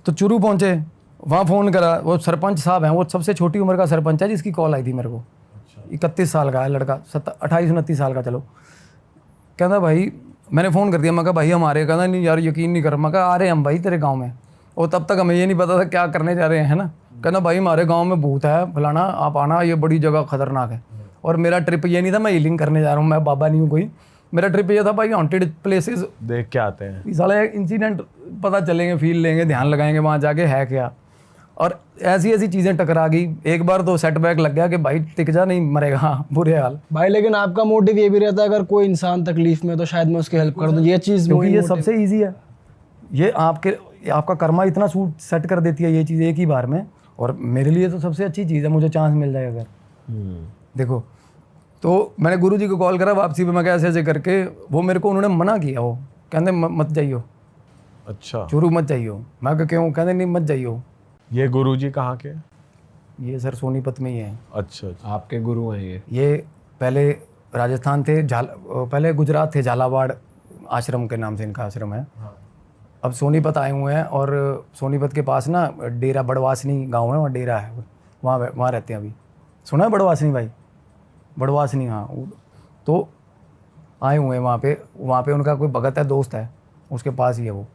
तो चुरू पहुँचे, वहाँ फ़ोन करा, वो सरपंच साहब हैं, वो सबसे छोटी उम्र का सरपंच है जिसकी कॉल आई थी मेरे को। 31 साल का है लड़का, 28-29 साल का। चलो, कहता भाई, मैंने फ़ोन कर दिया, मैं कहा भाई हमारे, कहना नहीं यार यकीन नहीं कर, मैं कहा आ रहे हम भाई तेरे गांव में। और तब तक हमें ये नहीं पता था क्या करने जा रहे हैं, है ना। कहना भाई हमारे गांव में भूत है फलाना, आप आना, ये बड़ी जगह खतरनाक है। और मेरा ट्रिप ये नहीं था मैं हीलिंग करने जा रहा हूँ, मैं बाबा नहीं हूँ कोई। मेरा ट्रिप ये था भाई हॉन्टेड प्लेसेस देख के आते हैं, साले इंसिडेंट पता चलेंगे, फील लेंगे, ध्यान लगाएंगे वहाँ जाके है क्या। और ऐसी ऐसी चीज़ें टकरा गई। एक बार तो सेटबैक लग गया कि भाई टिक जा, नहीं मरेगा, बुरे हाल। भाई लेकिन आपका मोटिव ये भी रहता है अगर कोई इंसान तकलीफ में तो शायद मैं उसकी हेल्प कर दूं, ये चीज़ क्योंकि ये सबसे ईजी है। ये आपका कर्मा इतना सूट सेट कर देती है ये चीज़ एक ही बार में। और मेरे लिए तो सबसे अच्छी चीज़ है, मुझे चांस मिल जाए अगर। देखो, तो मैंने गुरुजी को कॉल करा वापसी पे, मैं कैसे ऐसे करके, वो मेरे को उन्होंने मना किया, वो कहते मत जाइयो, अच्छा चुरू मत जाइयो। मैं कहा क्यों? कहते नहीं मत जाइयो। ये गुरुजी कहाँ के? ये सर सोनीपत में ही है। अच्छा, आपके गुरु हैं ये पहले राजस्थान थे, पहले गुजरात थे, झालावाड़ आश्रम के नाम से इनका आश्रम है। अब सोनीपत आए हुए हैं, और सोनीपत के पास ना डेरा बड़वासनी गांव है, वहाँ डेरा है, वहाँ रहते हैं अभी। सुना है बड़वासनी भाई? बड़वासनी, हाँ। तो आए हुए हैं वहाँ पे उनका कोई भगत है, दोस्त है, उसके पास ही है वो।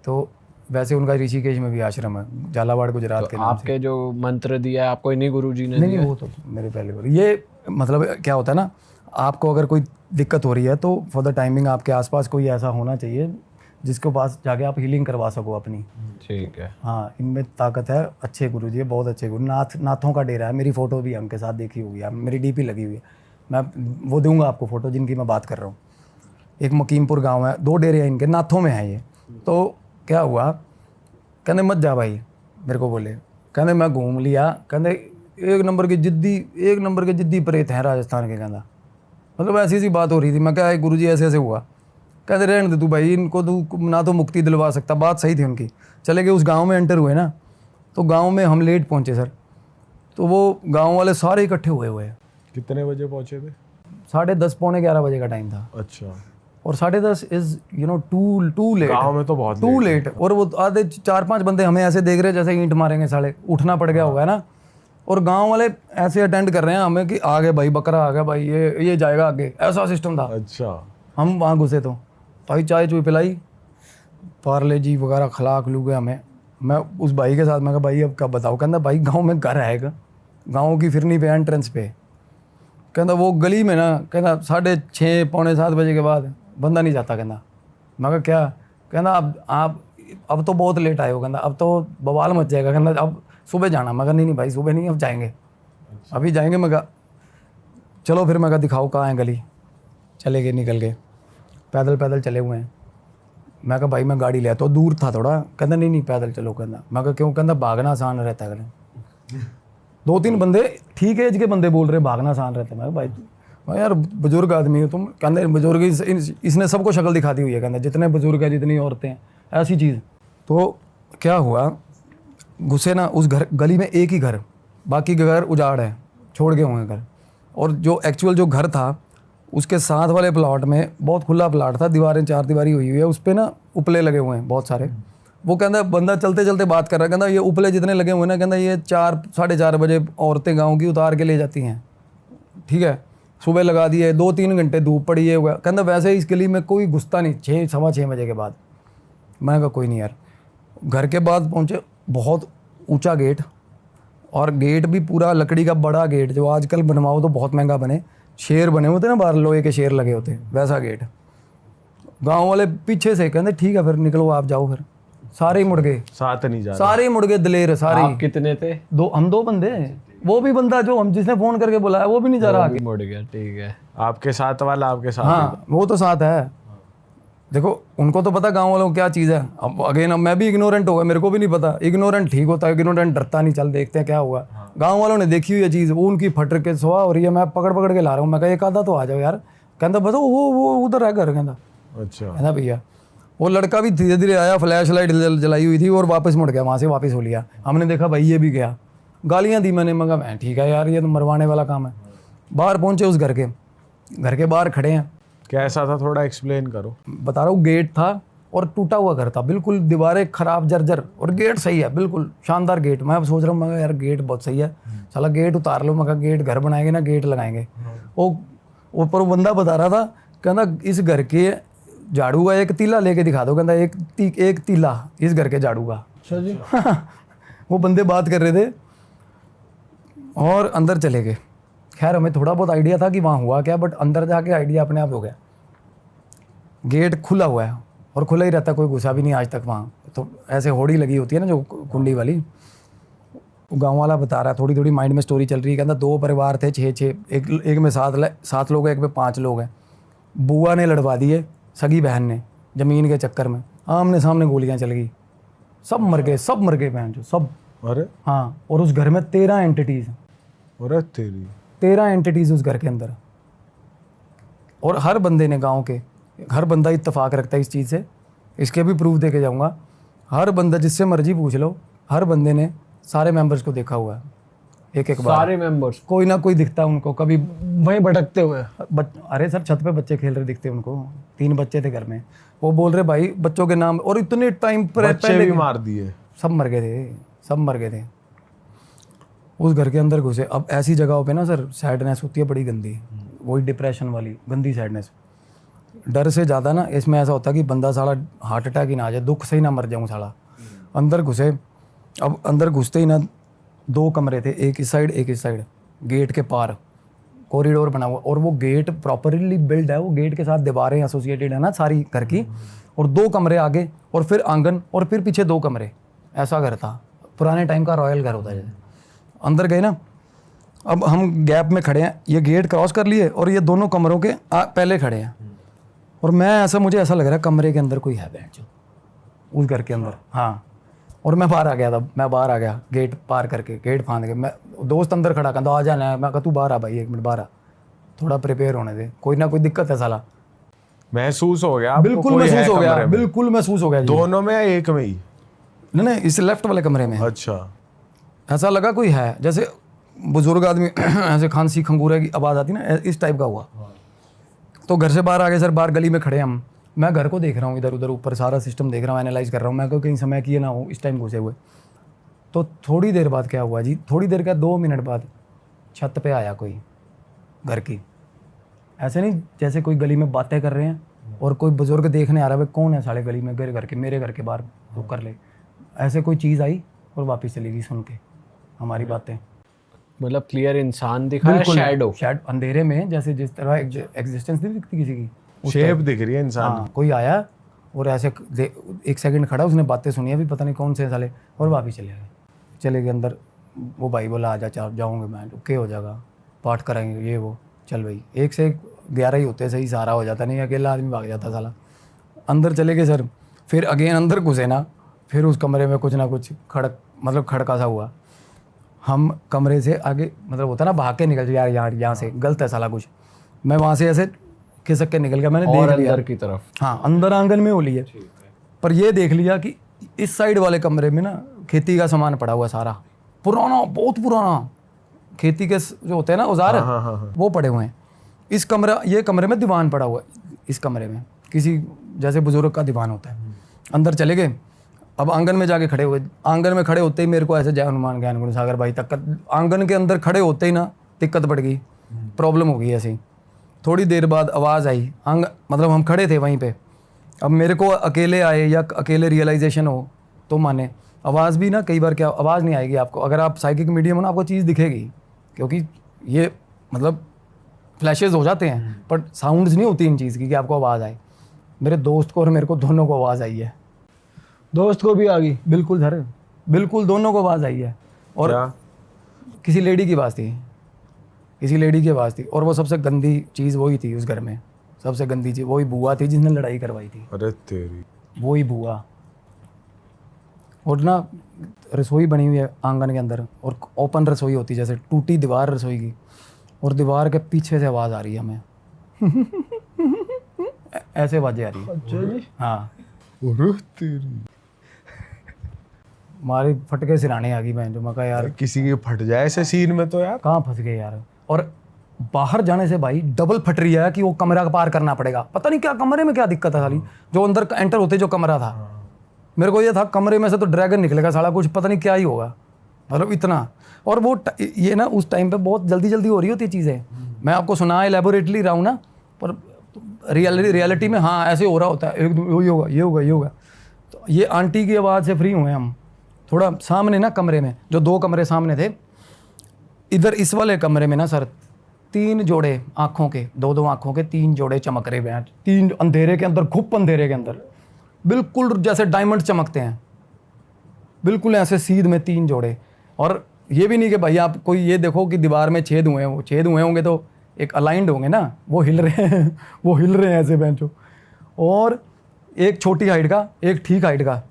तो वैसे उनका ऋषिकेश में भी आश्रम है, झालावाड़ गुजरात के नाम से। आपके जो मंत्र दिया है आपको इन्हीं गुरुजी ने नहीं दिया? वो तो मेरे पहले गुरु। ये मतलब क्या होता है ना, आपको अगर कोई दिक्कत हो रही है तो फॉर द टाइमिंग आपके आसपास कोई ऐसा होना चाहिए जिसके पास जाके आप हीलिंग करवा सको अपनी। ठीक है। हाँ, इनमें ताकत है। अच्छे गुरु जी, बहुत अच्छे गुरु। नाथों का डेरा है, मेरी फ़ोटो भी उनके साथ देखी हुई है, मेरी डीपी लगी हुई है। मैं वो दूंगा आपको फ़ोटो जिनकी मैं बात कर रहा हूँ। एक मकीमपुर गाँव है, 2 डेरे हैं इनके, नाथों में है ये। तो क्या हुआ, कहते मत जा भाई, मेरे को बोले, कहते मैं घूम लिया, कहते एक नंबर के जिद्दी प्रेत हैं राजस्थान के। कहना मतलब ऐसी सी बात हो रही थी। मैं क्या गुरुजी ऐसे ऐसे हुआ। कहते रहने दे तू भाई, इनको तू ना तो मुक्ति दिलवा सकता। बात सही थी उनकी। चले गए उस गांव में, एंटर हुए ना, तो गांव में हम लेट पहुंचे सर। तो वो गांव वाले सारे इकट्ठे हुए हैं। कितने बजे पहुंचे थे? 10:30 पौने 11 बजे का टाइम था। अच्छा। और 10:30 इज टू लेट। गाँव में तो बहुत टू लेट। और वो आधे 4-5 बंदे हमें ऐसे देख रहे जैसे ईंट मारेंगे साले, उठना पड़ गया होगा है ना। और गांव वाले ऐसे अटेंड कर रहे हैं हमें कि आ गए भाई, बकरा आ गया भाई, ये जाएगा आगे, ऐसा सिस्टम था। अच्छा। हम वहाँ घुसे तो भाई चाय चुई पिलाई, पार्ले जी वगैरह खिला खलू गए हमें। मैं उस भाई के साथ, मैं कहा भाई अब कब बताओ। कहता भाई गांव में घर है, गांव की फिरनी पे एंट्रेंस पे। कहता वो गली में ना, कहता 6:30 पौने 7 बजे के बाद बंदा नहीं जाता। कहता मैं कहा क्या? कहता अब तो बहुत लेट आए हो, कहता अब तो बवाल मच जाएगा, कहता अब सुबह जाना। मैं कहा नहीं भाई सुबह नहीं, अब जाएंगे, अभी जाएंगे। मैं कहा चलो फिर। मैं कहा दिखाओ कहाँ है गली। चले गए, निकल गए, पैदल चले हुए हैं। मैं कहा भाई मैं गाड़ी ले आता हूँ, दूर था थोड़ा। कहता नहीं पैदल चलो। कहता मैं कहा क्यों? कहता भागना आसान रहता है। 2-3 बंदे ठीक एज के बंदे बोल रहे भागना आसान रहता है। मैं भाई यार बुजुर्ग आदमी हो तुम। कहते बुजुर्ग इसने सबको शक्ल दिखा दी हुई है। कहते जितने बुजुर्ग हैं, जितनी औरतें हैं, ऐसी चीज़। तो क्या हुआ, घुसे ना उस गली में, एक ही घर, बाकी के घर उजाड़ है, छोड़ गए होंगे घर। और जो एक्चुअल जो घर था उसके साथ वाले प्लॉट में, बहुत खुला प्लॉट था, दीवारें 4 दीवारी हुई है, उस पर ना उपले लगे हुए हैं बहुत सारे। वो कहता बंदा चलते चलते बात कर रहा है, कहता ये उपले जितने लगे हुए ना, कहता ये 4-4:30 बजे औरतें गाँव की उतार के ले जाती हैं। ठीक है, सुबह लगा दिए, 2-3 घंटे धूप पड़ी है। कहता वैसे ही इस गली में कोई घुसता नहीं 6-6:15 बजे के बाद। मैं कहा कोई नहीं यार। घर के बाद पहुँचे, बहुत ऊंचा गेट, और गेट भी पूरा लकड़ी का बड़ा गेट, जो आजकल बनवाओ तो बहुत महंगा बने, शेर बने होते ना बाहर, लोहे के शेर लगे होते, वैसा गेट। गांव वाले पीछे से कहते ठीक है फिर निकलो आप जाओ। फिर सारे ही मुड़ गए, साथ नहीं जा सारे ही मुड़ गए, दिलेर सारे। आप कितने थे? हम 2 बंदे। वो भी बंदा जो हम जिसने फोन करके बुलाया वो भी नहीं जा रहा आगे, मुड़ गया। ठीक है, आपके साथ वाला आपके साथ? हाँ वो तो साथ है। देखो उनको तो पता गांव वालों को क्या चीज़ है। अब अगेन मैं भी इग्नोरेंट हो गया, मेरे को भी नहीं पता। इग्नोरेंट ठीक होता है, इग्नोरेंट डरता नहीं, चल देखते हैं क्या हुआ। गांव वालों ने देखी हुई है चीज़, वो उनकी फट के सुहा हो रही है, मैं पकड़ के ला रहा हूँ। मैं कहा एक आधा तो आ जाओ यार। कहता बस वो उधर है घर। कहता अच्छा। है ना भैया। वो लड़का भी धीरे धीरे आया, फ्लैश लाइट जलाई हुई थी, और वापस मुड़ गया, वहाँ से वापस हो लिया। हमने देखा भाई ये भी गया, गालियाँ दी मैंने। मगा मैं ठीक है यार, ये तो मरवाने वाला काम है। बाहर पहुँचे उस घर के बाहर खड़े हैं। कैसा था, थोड़ा एक्सप्लेन करो। बता रहा हूँ, गेट था, और टूटा हुआ घर था बिल्कुल, दीवारें खराब जर्जर, और गेट सही है बिल्कुल शानदार गेट। मैं अब सोच रहा हूँ, मैं यार गेट बहुत सही है, साला गेट उतार लो, मैं गेट घर बनाएंगे ना, गेट लगाएंगे। वो ऊपर वो बंदा बता रहा था, कहना इस घर के झाड़ू का एक तीला लेके दिखा दो, कहता एक तीला इस घर के झाड़ू का। अच्छा जी। वो बंदे बात कर रहे थे और अंदर चले गए। खैर हमें थोड़ा बहुत आइडिया था कि वहाँ हुआ क्या, बट अंदर जाके आइडिया अपने आप हो गया। गेट खुला हुआ है और खुला ही रहता, कोई घुसा भी नहीं आज तक वहाँ। तो ऐसे होड़ी लगी होती है ना जो कुंडी वाली, गांव वाला बता रहा है, थोड़ी थोड़ी माइंड में स्टोरी चल रही है। कहता 2 परिवार थे, 6 एक में 7 लोग हैं, एक में 5 लोग हैं। बुआ ने लड़वा दिए सगी बहन ने ज़मीन के चक्कर में, आमने सामने गोलियां चल गई, सब मर गए बहन जो सब। अरे हाँ, और उस घर में 13 एंटिटीज़, अरे तेरी 13 एंटिटीज़ उस घर के अंदर। और हर बंदे ने, गांव के हर बंदा इत्तेफाक रखता है इस चीज़ से, इसके भी प्रूफ दे के जाऊँगा। हर बंदा, जिससे मर्जी पूछ लो, हर बंदे ने सारे मेंबर्स को देखा हुआ है एक बार। सारे मेंबर्स कोई ना कोई दिखता है उनको, कभी वहीं भटकते हुए। अरे सर छत पे बच्चे खेल रहे दिखते उनको, 3 बच्चे थे घर में। वो बोल रहे भाई बच्चों के नाम, और इतने टाइम पर बच्चे भी मार दिए, सब मर गए थे उस घर के अंदर घुसे। अब ऐसी जगहों पे ना सर सैडनेस होती है बड़ी गंदी, वही डिप्रेशन वाली गंदी सैडनेस। डर से ज़्यादा ना इसमें ऐसा होता है कि बंदा साला हार्ट अटैक ही ना आ जाए, दुख से ही ना मर जाऊँ साला। अंदर घुसे, अब अंदर घुसते ही ना 2 कमरे थे, एक इस साइड एक इस साइड, गेट के पार कॉरिडोर बना हुआ, और वो गेट प्रॉपरली बिल्ड है, वो गेट के साथ दीवारें एसोसिएटेड है ना सारी घर की, और 2 कमरे आगे, और फिर आंगन, और फिर पीछे 2 कमरे। ऐसा घर था, पुराने टाइम का रॉयल घर होता है जैसे। अंदर गए ना, अब हम गैप में खड़े हैं, ये गेट क्रॉस कर लिए और ये दोनों कमरों के पहले खड़े हैं, और मुझे ऐसा लग रहा है कमरे के अंदर कोई है बैठ जो उस घर के अंदर। हाँ, और मैं बाहर आ गया गेट पार करके, गेट फांद के। मैं दोस्त अंदर खड़ा कहता आ जाना है, मैं कहा तू बाहर आ भाई, 1 मिनट बाहर आ, थोड़ा प्रिपेयर होने दे, कोई ना कोई दिक्कत है साला। महसूस हो गया आपको बिल्कुल कोई है महसूस हो गया, कमरे में? बिल्कुल महसूस हो गया जी। दोनों में या एक में ही? नहीं, इस लेफ्ट वाले कमरे में अच्छा, ऐसा लगा कोई है, जैसे बुजुर्ग आदमी ऐसे खांसी खंगूरे की आवाज़ आती ना, इस टाइप का हुआ। तो घर से बाहर आ गए सर, बाहर गली में खड़े हम। मैं घर को देख रहा हूँ, इधर उधर ऊपर सारा सिस्टम देख रहा हूँ, एनालाइज कर रहा हूँ। मैं को कहीं समय किए ना हो इस टाइम घुसे हुए। तो थोड़ी देर बाद क्या हुआ जी, थोड़ी देर का 2 मिनट बाद छत पे आया कोई घर की, ऐसे नहीं जैसे कोई गली में बातें कर रहे हैं और कोई बुजुर्ग देखने आ रहा है, कौन है साले गली में, मेरे घर के बाहर रुक कर ले, ऐसे कोई चीज़ आई और वापस चली गई सुन के हमारी बातें। मतलब क्लियर इंसान दिखा है, शैडो अंधेरे में, जैसे जिस तरह एग्जिस्टेंस नहीं दिखती किसी की, शेप दिख रही है इंसान। हाँ, कोई आया और ऐसे 1 सेकंड खड़ा, उसने बातें सुनी, अभी पता नहीं कौन से साले, और वापस चले गए अंदर। वो भाई बोला आजा जाऊँगे मैं, ओके हो जाएगा, पाठ कराएंगे ये वो, चल भाई 1 से 11 ही होते, सही सारा हो जाता, नहीं अकेला आदमी भाग जाता साला। अंदर चले गए सर, फिर अगेन अंदर घुसे ना, फिर उस कमरे में कुछ ना कुछ खड़का सा हुआ। हम कमरे से आगे, मतलब होता ना भाग के निकल जाए यार यहाँ से गलत है साला कुछ, मैं वहाँ से ऐसे खिसक के निकल गया, मैंने देख लिया अंदर की तरफ। हाँ, अंदर आंगन में होली है, पर ये देख लिया कि इस साइड वाले कमरे में ना खेती का सामान पड़ा हुआ सारा, पुराना, बहुत पुराना खेती के जो होते हैं ना औजार, वो पड़े हुए हैं। ये कमरे में दीवान पड़ा हुआ है, इस कमरे में किसी जैसे बुजुर्ग का दीवान होता है। अंदर चले गए, अब आंगन में जाके खड़े हुए। आंगन में खड़े होते ही मेरे को ऐसे जय हनुमान ज्ञान गुण सागर भाई तक, आंगन के अंदर खड़े होते ही ना दिक्कत बढ़ गई, प्रॉब्लम हो गई ऐसी। थोड़ी देर बाद आवाज़ आई, मतलब हम खड़े थे वहीं पे, अब मेरे को अकेले आए या अकेले रियलाइजेशन हो तो माने, आवाज़ भी ना कई बार क्या आवाज़ नहीं आएगी आपको, अगर आप साइकिक मीडियम हो ना आपको चीज़ दिखेगी, क्योंकि ये मतलब फ्लैशेज हो जाते हैं, बट साउंड्स नहीं होती इन चीज़ की कि आपको आवाज़ आए। मेरे दोस्त को और मेरे को दोनों को आवाज़ आई है। दोस्त को भी आ गई? बिल्कुल सर, बिल्कुल दोनों को आवाज़ आई है। और क्या? किसी लेडी की आवाज़ थी, किसी लेडी की आवाज़ थी, और वो सबसे गंदी चीज़ वही थी उस घर में, सबसे गंदी चीज़ वही बुआ थी जिसने लड़ाई करवाई थी, अरे तेरी, वही बुआ। और ना रसोई बनी हुई है आंगन के अंदर, और ओपन रसोई होती है, जैसे टूटी दीवार रसोई की, और दीवार के पीछे से आवाज़ आ रही है हमें ऐसे आवाज़ें आ रही है। अच्छा जी। हाँ, अरे तेरी, हमारी फटके सिराने आ गई बहन जो, मैं कहा यार किसी की फट जाए ऐसे सीन में तो यार। कहाँ फंस गए यार। और बाहर जाने से भाई डबल फट रही है कि वो कमरा पार करना पड़ेगा। पता नहीं क्या कमरे में क्या दिक्कत है साली, जो अंदर एंटर होते जो कमरा था, मेरे को ये था कमरे में से तो ड्रैगन निकलेगा साला, कुछ पता नहीं क्या ही होगा, मतलब इतना। और वो ये ना उस टाइम पे बहुत जल्दी जल्दी हो रही होती चीज़ें। मैं आपको सुना एलेबोरेटली रहा हूँ ना, पर रियलिटी में हाँ ऐसे हो रहा होता है, एक ये होगा ये होगा ये होगा। तो ये आंटी की आवाज़ से फ्री हुए हम, थोड़ा सामने ना कमरे में, जो 2 कमरे सामने थे, इधर इस वाले कमरे में ना सर 3 जोड़े आँखों के, 2-2 आँखों के 3 जोड़े चमक रहे हैं, 3 अंधेरे के अंदर, घुप अंधेरे के अंदर, बिल्कुल जैसे डायमंड चमकते हैं, बिल्कुल ऐसे सीध में 3 जोड़े। और ये भी नहीं कि भाई आप कोई ये देखो कि दीवार में छेद हुए हैं, वो छेद हुए होंगे तो एक अलाइंड होंगे ना, वो हिल रहे हैं वो हिल रहे हैं ऐसे बेंचो। और एक छोटी हाइट का, एक ठीक हाइट का।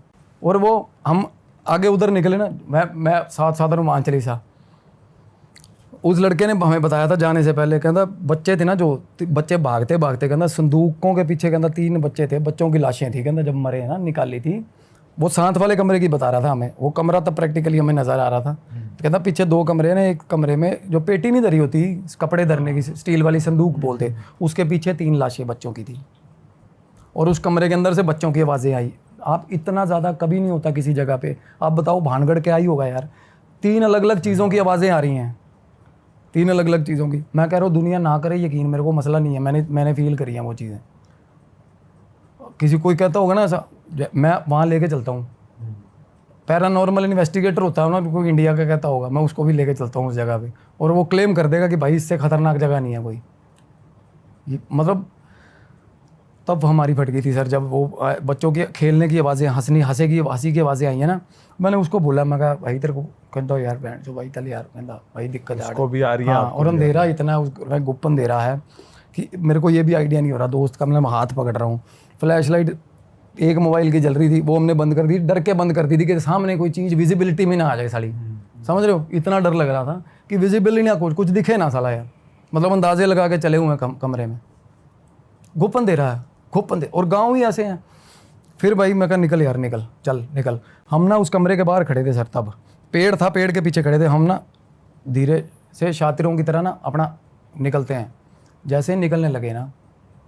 और वो हम आगे उधर निकले ना, मैं साथ साथ मान चली सा। उस लड़के ने हमें बताया था जाने से पहले, कहता बच्चे थे ना, जो बच्चे भागते भागते, कहता संदूकों के पीछे, कहता 3 बच्चे थे, बच्चों की लाशें थी, कहता जब मरे ना निकाली थी। वो साथ वाले कमरे की बता रहा था हमें, वो कमरा तब प्रैक्टिकली हमें नज़र आ रहा था। तो कहता पीछे 2 कमरे ने, एक कमरे में जो पेटी नहीं धरी होती कपड़े धरने की, स्टील वाली संदूक बोलते, उसके पीछे 3 लाशें बच्चों की थी। और उस कमरे के अंदर से बच्चों की आवाज़ें आई। आप इतना ज़्यादा कभी नहीं होता किसी जगह पे। आप बताओ भानगढ़ क्या ही होगा यार, 3 अलग अलग चीज़ों की आवाज़ें आ रही हैं, 3 अलग अलग चीज़ों की। मैं कह रहा हूँ दुनिया ना करे यकीन, मेरे को मसला नहीं है, मैंने फील करी है वो चीज़ें। किसी कोई कहता होगा ना ऐसा, मैं वहाँ लेके चलता हूँ। पैरानॉर्मल इन्वेस्टिगेटर होता है ना कोई इंडिया का, कहता होगा मैं उसको भी लेके चलता हूँ उस जगह पे, और वो क्लेम कर देगा कि भाई इससे ख़तरनाक जगह नहीं है कोई। मतलब तब हमारी फट गई थी सर, जब वो बच्चों के खेलने की आवाज़ें, हंसी की आवाज़ें आई हैं ना। मैंने उसको बोला, मैं कहा भाई तेरे को कहता यार बैंड जो भाई चल यार, कहता भाई दिक्कत उसको भी आ रही है, हाँ, और अंधेरा इतना गुप्त अंधेरा है कि मेरे को ये भी आइडिया नहीं हो रहा दोस्त का, मैं हाथ पकड़ रहा हूँ। फ्लैश लाइट एक मोबाइल की जल रही थी, वो हमने बंद कर दी, डर के बंद कर दी थी कि सामने कोई चीज़ विजिबिलिटी में ना आ जाए साली, समझ रहे हो। इतना डर लग रहा था कि विजिबिलिटी ना, कुछ दिखे ना साला यार। मतलब अंदाजे लगा के चले हुए हैं कमरे में, गुप्त अंधेरा है, खूब अंधेरा, और गाँव ही ऐसे हैं। फिर भाई मैं कहा निकल यार, निकल चल निकल। हम ना उस कमरे के बाहर खड़े थे सर, तब पेड़ था, पेड़ के पीछे खड़े थे हम ना, धीरे से शातिरों की तरह ना अपना निकलते हैं। जैसे ही निकलने लगे ना,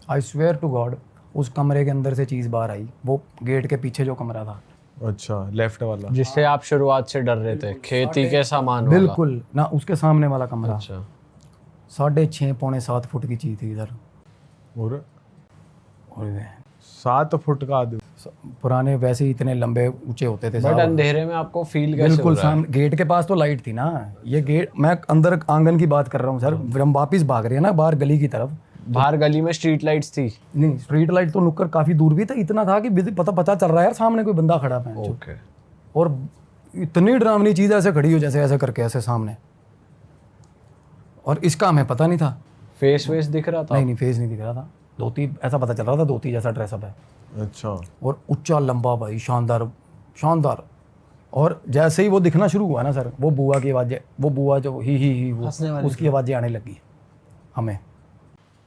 आई स्वेयर टू गॉड उस कमरे के अंदर से चीज़ बाहर आई, वो गेट के पीछे जो कमरा था। अच्छा, लेफ्ट वाला जिससे आप शुरुआत से डर रहे थे, खेती के सामान वाला। बिल्कुल ना, उसके सामने वाला कमरा। अच्छा, 6.5 पौने 7 फुट की चीज़ थी इधर। और और 7 फुट का आदमी, पुराने वैसे ही इतने लंबे ऊंचे होते थे बट साहब। अंधेरे में आपको फील कैसे हो बिल्कुल रहा है? सामने गेट के पास तो लाइट थी ना, ये गेट, मैं अंदर आंगन की बात कर रहा हूँ सर। हम वापिस भाग रहे हैं ना बाहर गली की तरफ। बाहर गली में स्ट्रीट लाइट्स थी? नहीं, स्ट्रीट लाइट तो नुक्कर काफ़ी दूर भी था, इतना था कि पता चल रहा है यार सामने कोई बंदा खड़ा है। ओके। और इतनी डरावनी चीज़ ऐसे खड़ी हो, जैसे ऐसे करके ऐसे सामने, और इसका हमें पता नहीं था। फेस वेस दिख रहा था? नहीं फेस नहीं दिख रहा था, धोती ऐसा पता चल रहा था, धोती जैसा ड्रेसअप है। अच्छा, और ऊंचा लंबा भाई, शानदार शानदार। और जैसे ही वो दिखना शुरू हुआ ना सर, वो बुआ की आवाज़ें, वो बुआ जो ही वो उसकी आवाज़ें आने लगी हमें।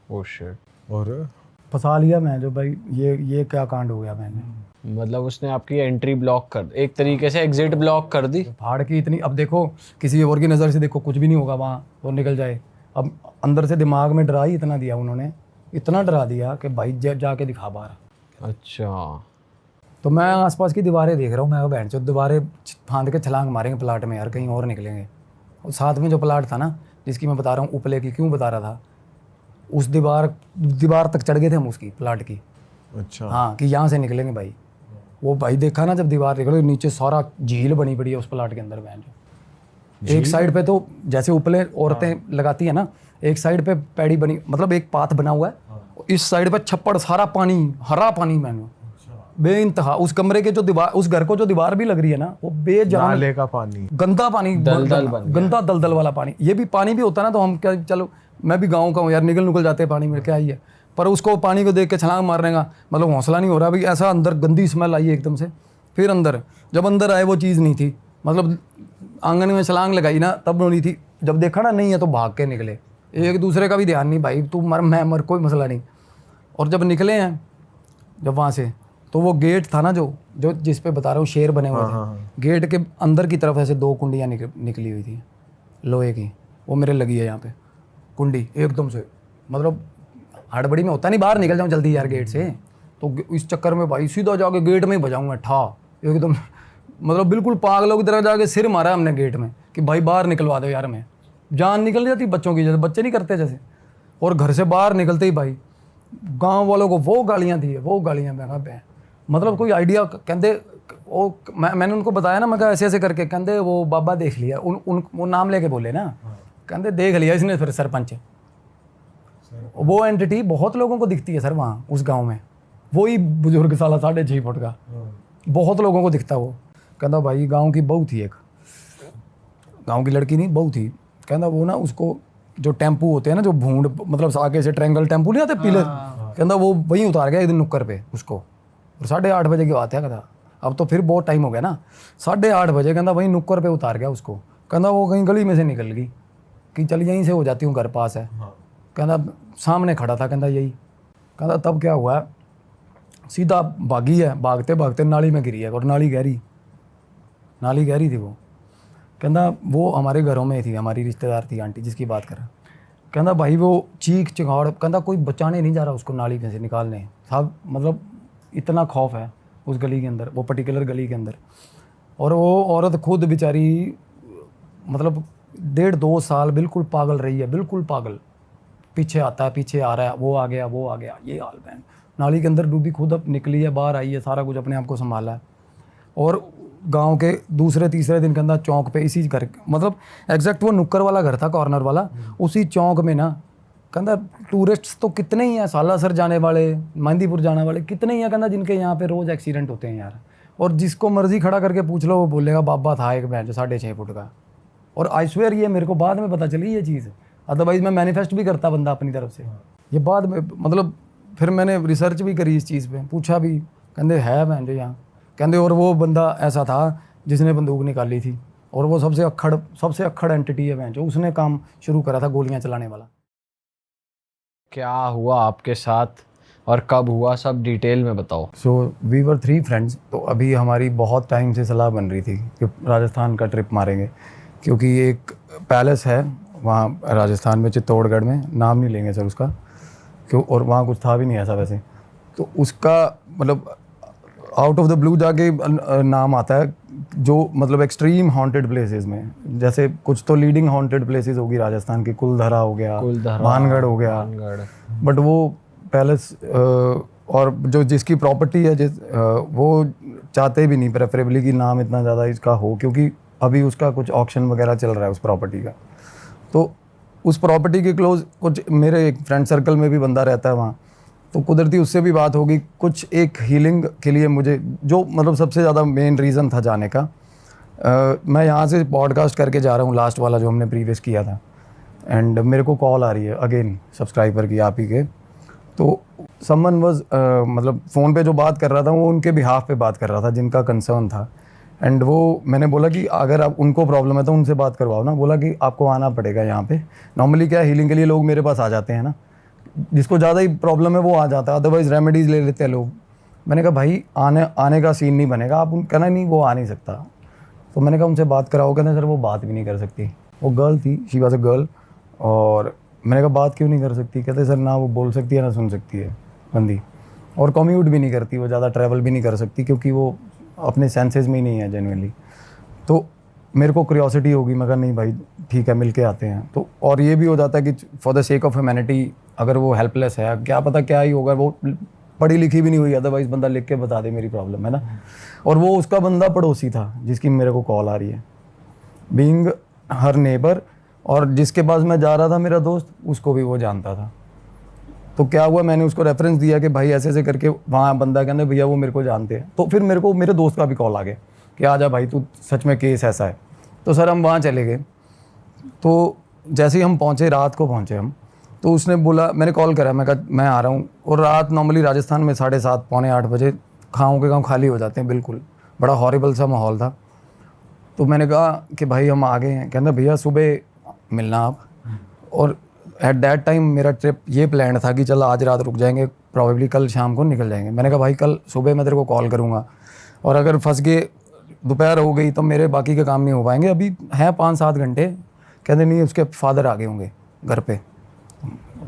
Oh shit. और फंसा लिया मैं, जो भाई ये क्या कांड हो गया मैंने। मतलब उसने आपकी एंट्री ब्लॉक कर, एक तरीके से एग्जिट ब्लॉक कर दी। फाड़ की इतनी, अब देखो किसी और की नज़र से देखो कुछ भी नहीं होगा वहाँ, और निकल जाए। अब अंदर से दिमाग में डरा ही इतना दिया उन्होंने, इतना डरा दिया कि भाई जाके दिखा बाहर। अच्छा। तो मैं आसपास की दीवारें देख रहा हूँ, मैं बहन चो दीवारें फांद के छलांग मारेंगे प्लाट में यार, कहीं और निकलेंगे। और साथ में जो प्लाट था ना, जिसकी मैं बता रहा हूँ उपले की, क्यों बता रहा था, उस दीवार तक चढ़ गए थे हम उसकी प्लाट की। अच्छा, हाँ, कि यहाँ से निकलेंगे भाई। वो भाई देखा ना जब दीवार निकले, नीचे सारा झील बनी पड़ी है उस प्लाट के अंदर बहन चो। एक साइड पे तो जैसे उपले औरतें लगाती है ना, एक साइड पे पैड़ी बनी, मतलब एक पाथ बना हुआ है, इस साइड पे छप्पड़, सारा पानी, हरा पानी मैंने बेइंतहा। उस कमरे के जो दीवार, उस घर को जो दीवार भी लग रही है ना, वो बेजान नाले का पानी, गंदा पानी, गंदा दलदल वाला पानी। ये भी पानी भी होता ना तो हम क्या, चलो मैं भी गाँव का हूँ यार, निकल जाते हैं पानी में, क्या ही है। पर उसको पानी को देख के छलांग मारने का मतलब हौसला नहीं हो रहा भाई, ऐसा अंदर गंदी स्मेल आई एकदम से। फिर अंदर जब अंदर आए वो चीज़ नहीं थी, मतलब आंगन में छलांग लगाई ना तब नहीं थी, जब देखा ना नहीं है तो भाग के निकले। एक दूसरे का भी ध्यान नहीं, भाई तू मर मैं मर, कोई मसला नहीं। और जब निकले हैं जब वहाँ से, तो वो गेट था ना जो जिस पे बता रहा हूँ शेर बने हुए थे, गेट के अंदर की तरफ ऐसे 2 कुंडियाँ निकली हुई थी लोहे की, वो मेरे लगी है यहाँ पे। कुंडी एकदम से, मतलब हड़बड़ी में होता नहीं बाहर निकल जाऊँ जल्दी यार गेट से, तो इस चक्कर में भाई सीधा जाके गेट में ही बजाऊँगा ठा एकदम, मतलब बिल्कुल पागलों की तरह जाके सिर मारा हमने गेट में कि भाई बाहर निकलवा दो यार। मैं जान निकल जाती बच्चों की, जैसे बच्चे नहीं करते जैसे। और घर से बाहर निकलते ही भाई गांव वालों को वो गालियाँ दी है, वो गालियाँ मैं कहा मतलब कोई आइडिया, कहते वो मैंने उनको बताया ना, मैं कहा ऐसे ऐसे करके, कहते वो बाबा देख लिया, वो नाम लेके बोले ना, कहते देख लिया इसने फिर सरपंच। वो एंटिटी बहुत लोगों को दिखती है सर वहाँ उस गांव में, वही बुजुर्ग साला 6.5 फुट का, बहुत लोगों को दिखता वो। कहता भाई गांव की बहू थी एक, गांव की लड़की नहीं बहू थी, कहता वो ना उसको जो टेम्पू होते हैं ना जो भूंड मतलब आगे से ट्रायंगल टेम्पू नहीं आते पीले, कहता वो वहीं उतार गया एक दिन नुक्कर पे उसको, और 8:30 बजे की बात है। कहता अब तो फिर बहुत टाइम हो गया ना, 8:30 बजे कहता वहीं नुक्कर पे उतार गया उसको। कहता वो कहीं गली में से निकल गई कि चल यहीं से हो जाती हूँ, घर पास है। कहता सामने खड़ा था, कहता यही। कहता तब क्या हुआ, सीधा भागी है, भागते भागते नाली में गिरी है, और नाली गहरी थी वो। कहता वो हमारे घरों में थी, हमारी रिश्तेदार थी आंटी जिसकी बात कर रहा। कहता भाई वो चीख चिखाड़, कहता कोई बचाने नहीं जा रहा उसको नाली में से निकालने, सब मतलब इतना खौफ है उस गली के अंदर, वो पर्टिकुलर गली के अंदर। और वो औरत खुद बेचारी मतलब 1.5-2 साल बिल्कुल पागल रही है, बिल्कुल पागल, पीछे आता है पीछे आ रहा है, वो आ गया, ये हाल बहन। नाली के अंदर डूबी, खुद अब निकली है, बाहर आई है, सारा कुछ अपने आप को संभाला है। और गांव के दूसरे तीसरे दिन के अंदर चौक पे इसी घर, मतलब एग्जैक्ट वो नुक्कर वाला घर था, कॉर्नर वाला, उसी चौक में ना कहता टूरिस्ट्स तो कितने ही हैं, सालासर जाने वाले, मेहंदीपुर जाने वाले कितने ही हैं, कहता जिनके यहाँ पे रोज़ एक्सीडेंट होते हैं यार। और जिसको मर्जी खड़ा करके पूछ लो वो बोलेगा बाबा था एक बहन जो 6.5 फुट का। और आई स्वेयर ये मेरे को बाद में पता चली ये चीज़, अदरवाइज़ मैं मैनिफेस्ट भी करता बंदा अपनी तरफ से। ये बाद में मतलब फिर मैंने रिसर्च भी करी इस चीज़ पे, पूछा भी, कहते है बहन जो यहाँ, कहते और वो बंदा ऐसा था जिसने बंदूक निकाली थी, और वो सबसे अक्खड़ एंटिटी है बहन जो, उसने काम शुरू करा था गोलियाँ चलाने वाला। क्या हुआ आपके साथ और कब हुआ, सब डिटेल में बताओ। So we were 3 friends. तो अभी हमारी बहुत टाइम से सलाह बन रही थी कि राजस्थान का ट्रिप मारेंगे, क्योंकि एक पैलेस है वहाँ राजस्थान में, चित्तौड़गढ़ में, नाम नहीं लेंगे सर उसका क्यों, और वहाँ कुछ था भी नहीं ऐसा वैसे, तो उसका मतलब आउट ऑफ द ब्लू जाके नाम आता है जो मतलब एक्सट्रीम हॉन्टेड प्लेसेस में, जैसे कुछ तो लीडिंग हॉन्टेड प्लेसेस होगी राजस्थान की, कुलधरा हो गया, भानगढ़ हो गया, बट वो पैलेस और जो जिसकी प्रॉपर्टी है वो चाहते भी नहीं प्रेफरेबली कि नाम इतना ज़्यादा इसका हो, क्योंकि अभी उसका कुछ ऑक्शन वगैरह चल रहा है उस प्रॉपर्टी का। तो उस प्रॉपर्टी के क्लोज कुछ मेरे एक फ्रेंड सर्कल में भी बंदा रहता है वहाँ, तो कुदरती उससे भी बात होगी कुछ एक हीलिंग के लिए मुझे, जो मतलब सबसे ज़्यादा मेन रीज़न था जाने का। मैं यहाँ से पॉडकास्ट करके जा रहा हूँ, लास्ट वाला जो हमने प्रीवियस किया था, एंड मेरे को कॉल आ रही है अगेन सब्सक्राइबर की, आप ही के। तो समवन वाज मतलब फ़ोन पे जो बात कर रहा था वो उनके बिहाफ पे बात कर रहा था जिनका कंसर्न था, एंड वो मैंने बोला कि अगर आप उनको प्रॉब्लम है तो उनसे बात करवाओ ना। बोला कि आपको आना पड़ेगा यहाँ पे। नॉर्मली क्या हीलिंग के लिए लोग मेरे पास आ जाते हैं ना, जिसको ज़्यादा ही प्रॉब्लम है वो आ जाता है, अदरवाइज़ रेमेडीज़ ले लेते हैं लोग। मैंने कहा भाई आने का सीन नहीं बनेगा, आप कहना नहीं वो आ नहीं सकता। तो मैंने कहा उनसे बात कराओ, कहते सर वो बात भी नहीं कर सकती। वो गर्ल थी, शी वाज अ गर्ल, और मैंने कहा बात क्यों नहीं कर सकती? कहते सर ना वो बोल सकती है ना सुन सकती है बंदी, और कम्यूट भी नहीं करती, वो ज़्यादा ट्रैवल भी नहीं कर सकती क्योंकि वो अपने सेंसेस में ही नहीं है जेन्युइनली। तो मेरे को क्यूरियोसिटी होगी, मैं कहा नहीं भाई ठीक है मिल के आते हैं। तो और ये भी हो जाता है कि for the sake of humanity, अगर वो हेल्पलेस है, क्या पता क्या ही होगा, वो पढ़ी लिखी भी नहीं हुई, अदरवाइज़ बंदा लिख के बता दे मेरी प्रॉब्लम है ना। और वो उसका बंदा पड़ोसी था जिसकी मेरे को कॉल आ रही है, बीइंग हर नेबर, और जिसके पास मैं जा रहा था मेरा दोस्त, उसको भी वो जानता था। तो क्या हुआ, मैंने उसको रेफरेंस दिया कि भाई ऐसे ऐसे करके वहाँ बंदा कहते भैया वो मेरे को जानते हैं। तो फिर मेरे को मेरे दोस्त का भी कॉल आ गया कि आ जा भाई तू, सच में केस ऐसा है। तो सर हम वहाँ चले गए। तो जैसे ही हम पहुँचे, रात को पहुँचे हम, तो उसने बोला, मैंने कॉल करा, मैं कहा मैं आ रहा हूँ। और रात नॉर्मली राजस्थान में 7:30 पौने 8 बजे गाँव के गाँव खाली हो जाते हैं, बिल्कुल बड़ा हॉरिबल सा माहौल था। तो मैंने कहा कि भाई हम आ गए हैं। कहते भैया सुबह मिलना आप। और एट दैट टाइम मेरा ट्रिप ये प्लान था कि चल आज रात रुक जाएंगे, प्रॉबेबली कल शाम को निकल जाएंगे। मैंने कहा भाई कल सुबह मैं तेरे को कॉल करूँगा, और अगर फंस गए दोपहर हो गई तो मेरे बाकी के काम नहीं हो पाएंगे, अभी हैं 5-7 घंटे। कहते नहीं, उसके फादर आ गए होंगे घर पे,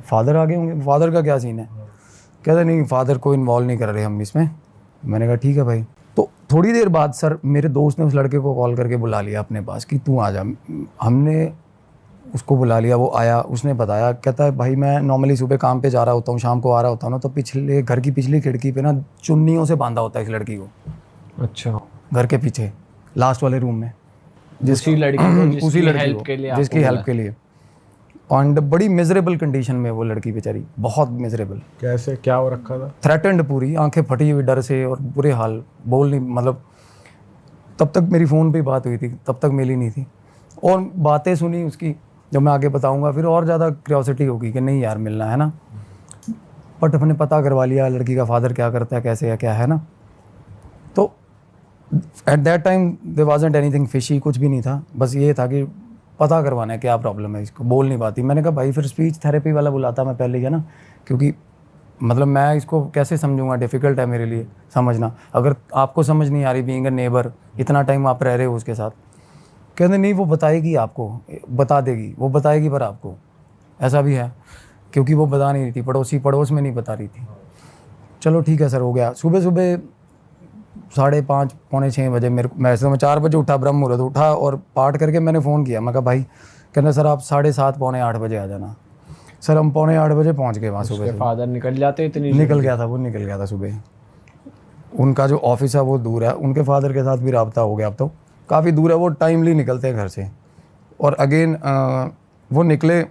फादर आ गए होंगे, फादर का क्या सीन है? कहते नहीं फादर को इन्वॉल्व नहीं कर रहे हम इसमें। मैंने कहा ठीक है भाई। तो थोड़ी देर बाद सर मेरे दोस्त ने उस लड़के को कॉल करके बुला लिया अपने पास कि तू आ जा। हमने उसको बुला लिया, वो आया, उसने बताया, कहता है भाई मैं नॉर्मली सुबह काम पे जा रहा होता हूँ, शाम को आ रहा होता हूँ ना, तो पिछले घर की पिछली खिड़की पे ना चुन्नियों से बांधा होता है इस लड़की को, अच्छा, घर के पीछे लास्ट वाले रूम में, उसी लड़की को उसी लड़की हेल्प को, के लिए जिसकी हेल्प के लिए। एंड बड़ी मिजरेबल कंडीशन में वो लड़की बेचारी, बहुत मिजरेबल, कैसे, क्या हो रखा था? थ्रेटेंड, पूरी आंखें फटी हुई डर से और बुरे हाल, बोल नहीं, मतलब तब तक मेरी फ़ोन पे बात हुई थी, तब तक मिली नहीं थी। और बातें सुनी उसकी, जब मैं आगे बताऊंगा फिर और ज़्यादा क्यूरियोसिटी होगी कि नहीं यार मिलना है ना। बट अपने पता करवा लिया लड़की का फादर क्या करता है, कैसे है, क्या है ना। तो at that time there wasn't anything fishy, कुछ भी नहीं था, बस ये था कि पता करवाना है क्या प्रॉब्लम है, इसको बोल नहीं पाती। मैंने कहा भाई फिर स्पीच थेरेपी वाला बुलाता मैं पहले ही, है ना, क्योंकि मतलब मैं इसको कैसे समझूंगा, डिफ़िकल्ट है मेरे लिए समझना। अगर आपको समझ नहीं आ रही, बीइंग अ नेबर, इतना टाइम आप रह रहे हो उसके साथ। कहते नहीं वो बताएगी आपको, बता देगी, वो बताएगी पर आपको, ऐसा भी है, क्योंकि वो बता नहीं रही थी, पड़ोस में नहीं बता रही थी। चलो ठीक है सर, हो गया। सुबह सुबह 5:30 पौने 6 बजे मैं 4 बजे उठा, ब्रह्म मुहूर्त उठा और पाठ करके मैंने फ़ोन किया। मैं कहा भाई, कहना सर आप 7:30 पौने 8 बजे आ जाना। सर हम पौने 8 बजे पहुँच गए वहाँ सुबह। फादर निकल जाते इतनी निकल गया था, वो निकल गया था सुबह। उनका जो ऑफिस है वो दूर है, उनके फादर के साथ भी रब्ता हो गया, अब तो काफ़ी दूर है, वो टाइमली निकलते हैं घर से। और अगेन वो निकले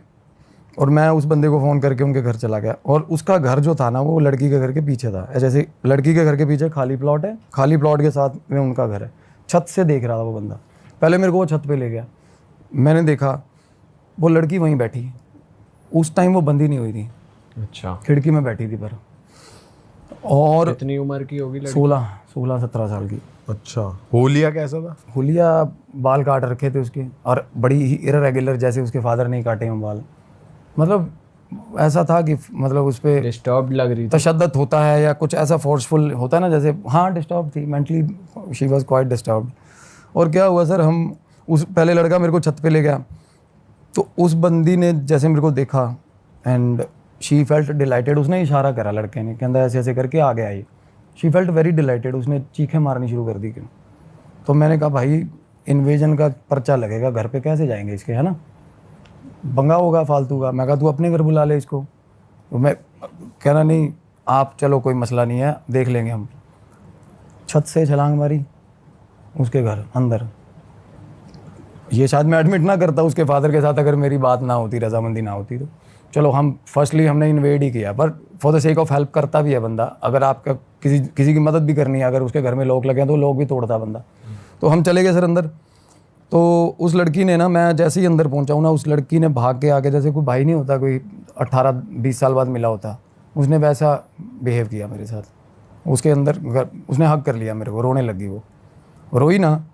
और मैं उस बंदे को फ़ोन करके उनके घर चला गया। और उसका घर जो था ना, वो लड़की के घर के पीछे था। जैसे लड़की के घर के पीछे खाली प्लॉट है, खाली प्लॉट के साथ में उनका घर है। छत से देख रहा था वो बंदा। पहले मेरे को वो छत पे ले गया, मैंने देखा वो लड़की वहीं बैठी। उस टाइम वो बंदी नहीं हुई थी, अच्छा, खिड़की में बैठी थी पर। और कितनी उम्र की होगी लड़की? 16-17 साल की। अच्छा, होलिया कैसा था? हुलिया बाल काट रखे थे उसके, और बड़ी ही इरेगुलर, जैसे उसके फादर नहीं काटे हैं बाल। मतलब ऐसा था कि मतलब उस पर डिस्टर्ब लग रही थी। तशद्दुद होता है या कुछ ऐसा फोर्सफुल होता है ना, जैसे हाँ डिस्टर्ब थी mentally, she was quite disturbed. और क्या हुआ सर, हम उस पहले लड़का मेरे को छत पे ले गया, तो उस बंदी ने जैसे मेरे को देखा एंड शी फेल्ट डिलाइटेड। उसने इशारा करा लड़के ने, कहता ऐसे ऐसे करके आ गया ये। शी फेल्ट वेरी डिलाइटेड, उसने चीखें मारनी शुरू कर दी। तो मैंने कहा भाई इन्वेजन का पर्चा लगेगा घर पे, कैसे जाएंगे इसके, है ना, बंगा होगा फालतू का। मैं कहा तू अपने घर बुला ले इसको। तो मैं कहना नहीं आप चलो कोई मसला नहीं है, देख लेंगे हम। छत से छलांग मारी उसके घर अंदर। ये शायद मैं एडमिट ना करता उसके फादर के साथ, अगर मेरी बात ना होती, रजामंदी ना होती। तो चलो हम फर्स्टली हमने इन्वेड ही किया, पर for the sake of help करता भी है बंदा। अगर आपका किसी की मदद भी करनी है, अगर उसके घर में लोग लगे हैं तो लोग भी तोड़ता बंदा। तो हम चले गए सर अंदर। तो उस लड़की ने ना, मैं जैसे ही अंदर पहुंचा हूँ ना, उस लड़की ने भाग के आके, जैसे कोई भाई नहीं होता, कोई 18-20 साल बाद मिला होता, उसने वैसा बिहेव किया मेरे साथ। उसके अंदर उसने हक कर लिया मेरे को, रोने लगी वो, रोई ना,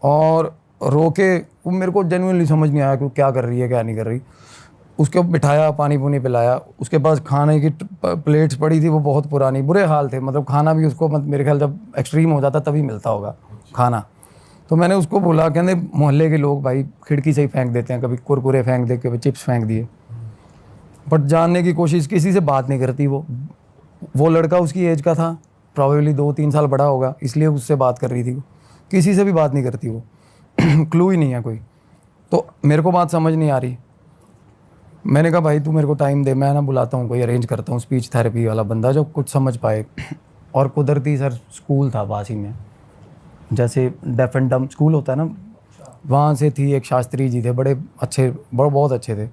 और रो के वो मेरे को जेन्युइनली समझ नहीं आया कि क्या कर रही है क्या नहीं कर रही। उसको बिठाया, पानी पुनी पिलाया। उसके पास खाने की प्लेट्स पड़ी थी, वो बहुत पुरानी, बुरे हाल थे। मतलब खाना भी उसको मेरे ख्याल जब एक्सट्रीम हो जाता तभी मिलता होगा खाना। तो मैंने उसको बोला, कहते मोहल्ले के लोग भाई खिड़की से ही फेंक देते हैं, कभी कुरकुरे फेंक दे, कभी चिप्स फेंक दिए, बट जानने की कोशिश, किसी से बात नहीं करती वो लड़का उसकी एज का था, प्रॉबेबली 2-3 साल बड़ा होगा, इसलिए उससे बात कर रही थी वो। किसी से भी बात नहीं करती वो क्लू ही नहीं है कोई। तो मेरे को बात समझ नहीं आ रही। मैंने कहा भाई तू मेरे को टाइम दे, मैं ना बुलाता हूँ, कोई अरेंज करता हूँ स्पीच थेरेपी वाला बंदा जो कुछ समझ पाए। और कुदरती सर स्कूल था पास ही में, जैसे डेफ एंड डम स्कूल होता है ना, वहाँ से थी एक शास्त्री जी थे, बड़े अच्छे, बहुत अच्छे थे।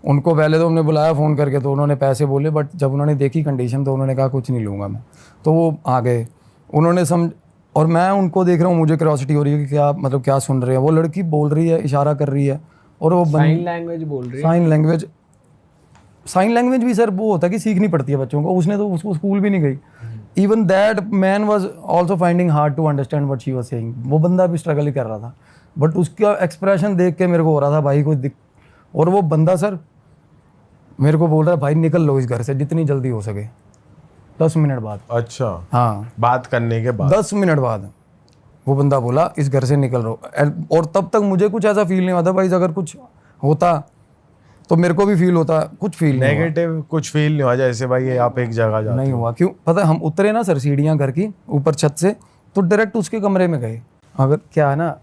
उनको पहले तो हमने बुलाया फ़ोन करके, तो उन्होंने पैसे बोले, बट जब उन्होंने देखी कंडीशन तो उन्होंने कहा कुछ नहीं लूँगा मैं। तो वो आ गए, उन्होंने और मैं उनको देख रहा हूँ, मुझे क्यूरियोसिटी हो रही है कि क्या मतलब क्या सुन रहे हैं। वो लड़की बोल रही है, इशारा कर रही है, और वो साइन लैंग्वेज बोल रही है। साइन लैंग्वेज भी सर वो होता है कि सीखनी पड़ती है बच्चों को। उसने तो उसको स्कूल भी नहीं गई। Even that man was also finding hard to understand what she was saying. वो बंदा भी स्ट्रगल ही कर रहा था, बट उसका एक्सप्रेशन देख के मेरे को हो रहा था भाई कोई और वो बंदा सर मेरे को बोल रहा है भाई निकल लो इस घर से जितनी जल्दी हो सके। 10 मिनट बाद, अच्छा, हाँ, बात करने के बाद 10 मिनट बाद वो बंदा बोला इस घर से निकल रहो। और तब तक मुझे कुछ ऐसा फील नहीं होता भाई, अगर कुछ होता तो मेरे को भी फील होता, कुछ फील नहीं हुआ। नेगेटिव कुछ फील नहीं हुआ जैसे भाई ये आप एक जगह जाते नहीं हुआ। क्यों पता है, हम उतरे ना सर सीढ़ियाँ घर की ऊपर छत से, तो डायरेक्ट उसके कमरे में गए। अगर क्या है ना,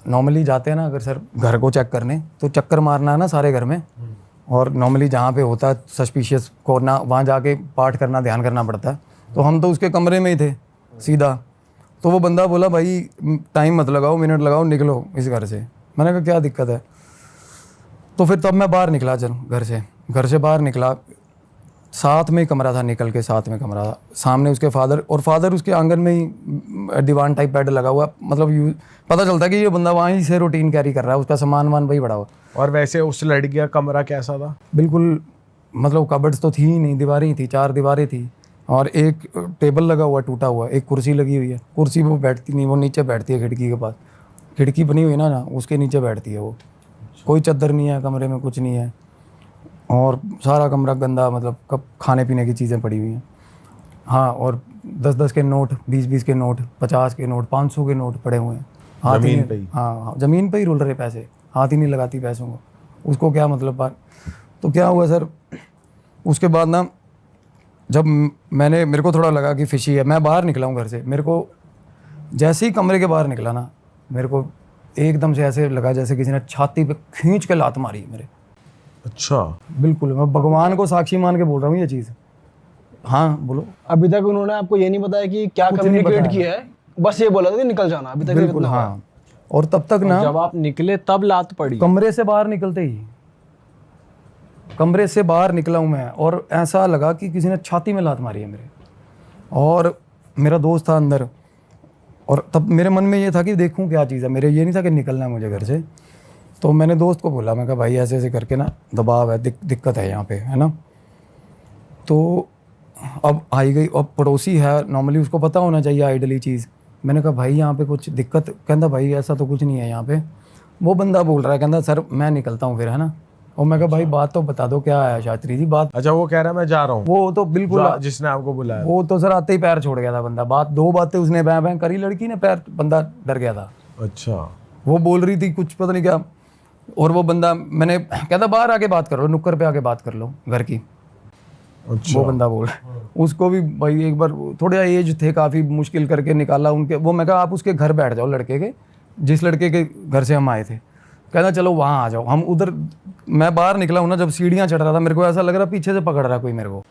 नॉर्मली जाते हैं ना अगर सर घर को चेक करने, तो चक्कर मारना है ना सारे घर में, और नॉर्मली जहाँ पे होता है सस्पिशियस कॉर्नर, वहाँ जाके पाठ करना, ध्यान करना पड़ता है। तो हम तो उसके कमरे में ही थे सीधा। तो वो बंदा बोला भाई टाइम मत लगाओ, मिनट लगाओ, निकलो इस घर से। मैंने कहा क्या दिक्कत है? तो फिर तब मैं बाहर निकला, चल घर से बाहर निकला, साथ में ही कमरा था, निकल के साथ में कमरा था, सामने उसके फादर उसके आंगन में ही दीवान टाइप बेड लगा हुआ, मतलब पता चलता है कि ये बंदा वहीं से रूटीन कैरी कर रहा है, उसका सामान वान वही बड़ा हुआ। और वैसे उस लड़की का कमरा कैसा था? बिल्कुल मतलब कबर्ड्स तो थी ही नहीं, दीवारें ही थी, 4 दीवारें थी, और एक टेबल लगा हुआ टूटा हुआ, एक कुर्सी लगी हुई है। कुर्सी वो बैठती नहीं, वो नीचे बैठती है खिड़की के पास, खिड़की बनी हुई ना उसके नीचे बैठती है वो। कोई चादर नहीं है कमरे में, कुछ नहीं है, और सारा कमरा गंदा, मतलब कब खाने पीने की चीज़ें पड़ी हुई हैं। हाँ, और 10-10 के नोट, 20-20 के नोट, 50 के नोट, 500 के नोट पड़े हुए हैं। जमीन पे ही? हाँ, ज़मीन पे ही रुल रहे पैसे, हाथ ही नहीं लगाती पैसों को, उसको क्या मतलब बात। तो क्या हुआ सर, उसके बाद ना जब मेरे को थोड़ा लगा कि फिशी है, मैं बाहर निकला हूँ घर से, मेरे को जैसे ही कमरे के बाहर निकला ना, मेरे को एकदम से ऐसे लगा जैसे किसी ने छाती पे खींच के लात मारी मेरे। अच्छा, बिल्कुल, मैं भगवान को साक्षी मान के बोल रहा हूँ ये चीज़। हाँ बोलो। अभी तक उन्होंने आपको ये नहीं बताया कि क्या कुछ नहीं कम्युनिकेट बताया। किया है, बस ये बोला था कि निकल जाना, अभी तक ये बिल्कुल इतना हुआ। हाँ। और तब तक ना जब आप निकले तब लात पड़ी? कमरे से बाहर निकलते ही, कमरे से बाहर निकला हूँ मैं, और ऐसा लगा कि किसी ने छाती में लात मारी है मेरे। और मेरा दोस्त था अंदर, और तब मेरे मन में ये था कि देखूं क्या चीज़ है, मेरे ये नहीं था कि निकलना है मुझे घर से। तो मैंने दोस्त को बोला, मैं कहा भाई ऐसे ऐसे करके ना दबाव है, दिक्कत है यहाँ पे, है ना। तो अब आई गई, अब पड़ोसी है, नॉर्मली उसको पता होना चाहिए आइडली चीज़। मैंने कहा भाई यहाँ पे कुछ दिक्कत, कहता भाई ऐसा तो कुछ नहीं है यहाँ पे। वो बंदा बोल रहा है, कहता सर मैं निकलता हूँ फिर, है ना। और मैं कहा भाई बात तो बता दो क्या है शास्त्री जी, बात। अच्छा, वो कह रहा है मैं जा रहा हूँ, वो तो बिल्कुल, जिसने आपको बुलाया? वो तो सर आते ही पैर छोड़ गया था बंदा। दो बातें उसने बैं बैं करी, लड़की ने, पैर बंदा डर गया था। अच्छा, वो बोल रही थी कुछ पता नहीं क्या, और वो बंदा, मैंने कहता बाहर आके बात कर लो, नुक्कड़ पे आके बात कर लो घर की। अच्छा, वो बंदा बोल, उसको भी भाई एक बार थोड़ा एज थे, काफ़ी मुश्किल करके निकाला उनके। वो मैं कहा आप उसके घर बैठ जाओ, लड़के के, जिस लड़के के घर से हम आए थे। कहना चलो वहाँ आ जाओ, हम उधर। मैं बाहर निकला हूँ ना, जब सीढ़ियाँ चढ़ रहा था, मेरे को ऐसा लग रहा पीछे से पकड़ रहा कोई मेरे को।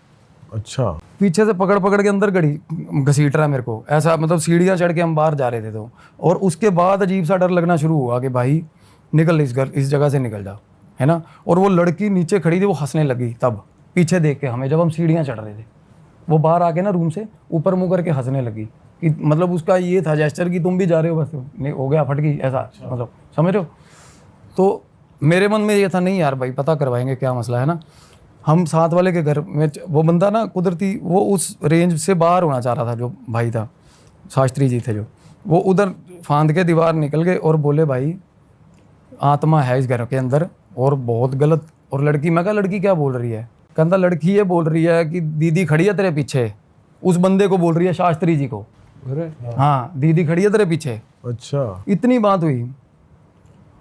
अच्छा, पीछे से पकड़ के अंदर घसीट रहा है मेरे को, ऐसा मतलब सीढ़ियाँ चढ़ के हम बाहर जा रहे थे। तो और उसके बाद अजीब सा डर लगना शुरू हुआ कि भाई निकल इस जगह से निकल जा, है ना। और वो लड़की नीचे खड़ी थी, वो हंसने लगी तब पीछे देख के हमें, जब हम सीढ़ियाँ चढ़ रहे थे। वो बाहर आके ना रूम से ऊपर मुँह करके हंसने लगी, कि मतलब उसका ये था जेस्चर कि तुम भी जा रहे हो, बस नहीं हो गया, फट गई, ऐसा मतलब, समझ रहे हो। तो मेरे मन में ये था नहीं यार भाई पता करवाएंगे क्या मसला है ना। हम साथ वाले के घर में, वो बंदा ना कुदरती वो उस रेंज से बाहर होना चाह रहा था, जो भाई था, शास्त्री जी थे जो, वो उधर फांद के दीवार निकल गए और बोले भाई आत्मा है इस घर के अंदर और बहुत गलत। और लड़की, मैं कहा लड़की क्या बोल रही है? कहता लड़की ये बोल रही है कि दीदी खड़ी है तेरे पीछे। उस बंदे को बोल रही है, शास्त्री जी को। हाँ, दीदी खड़ी है तेरे पीछे। अच्छा, इतनी बात हुई।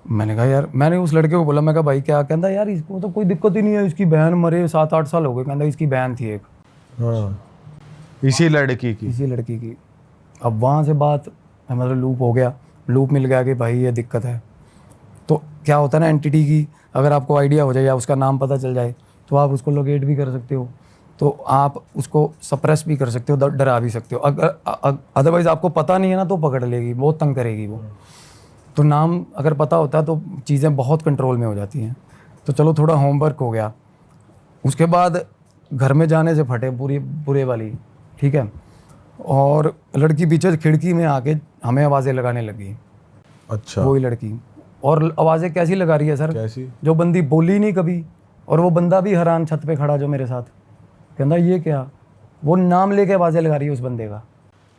मैंने कहा यार, मैंने उस लड़के को बोला, मैं कहा भाई क्या? कहता यार इसको तो कोई दिक्कत ही नहीं है, इसकी बहन मरे 7-8 साल हो गए। कहता इसकी बहन थी एक, हाँ, इसी लड़की की। अब वहाँ से बात मतलब लूप हो गया, लूप मिल गया कि भाई ये दिक्कत है। तो क्या होता है ना, एंटिटी की अगर आपको आइडिया हो जाए या उसका नाम पता चल जाए, तो आप उसको लोकेट भी कर सकते हो, तो आप उसको सप्रेस भी कर सकते हो, डरा भी सकते हो। अगर अदरवाइज़ आपको पता नहीं है ना, तो पकड़ लेगी, बहुत तंग करेगी वो। तो नाम अगर पता होता है तो चीज़ें बहुत कंट्रोल में हो जाती हैं। तो चलो थोड़ा होमवर्क हो गया। उसके बाद घर में जाने से फटे बुरे वाली, ठीक है। और लड़की पीछे खिड़की में आके हमें आवाज़ें लगाने लगी। अच्छा, वही लड़की। और आवाज़ें कैसी लगा रही है सर? कैसी? जो बंदी बोली नहीं कभी, और वो बंदा भी हैरान छत पे खड़ा जो मेरे साथ, कहता ये क्या? वो नाम लेके आवाज़ें लगा रही है उस बंदे का।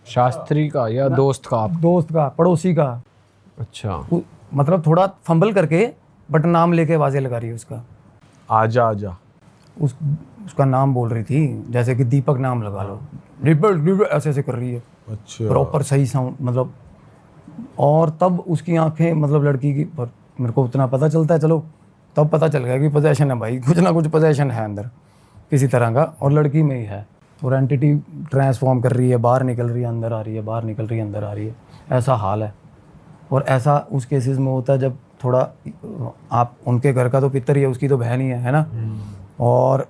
शास्त्री का या दोस्त का? दोस्त का, पड़ोसी का। अच्छा, मतलब थोड़ा फंबल करके, बट नाम लेके आवाज़ें लगा रही है उसका। आजा उसका नाम बोल रही थी, जैसे कि दीपक नाम लगा लो, दीपक ऐसे ऐसे कर रही है। अच्छा, प्रॉपर सही साउंड मतलब। और तब उसकी आंखें, मतलब लड़की की, पर मेरे को उतना पता चलता है, चलो तब पता चल गया कि पोजेशन है भाई, कुछ ना कुछ पोजेशन है अंदर किसी तरह का, और लड़की में ही है। और एंटिटी ट्रांसफॉर्म कर रही है, बाहर निकल रही है, अंदर आ रही है, बाहर निकल रही है, अंदर आ रही है, ऐसा हाल है। और ऐसा उस केसेस में होता है जब थोड़ा आप उनके घर का तो पितर ही है, उसकी तो बहन ही है ना। और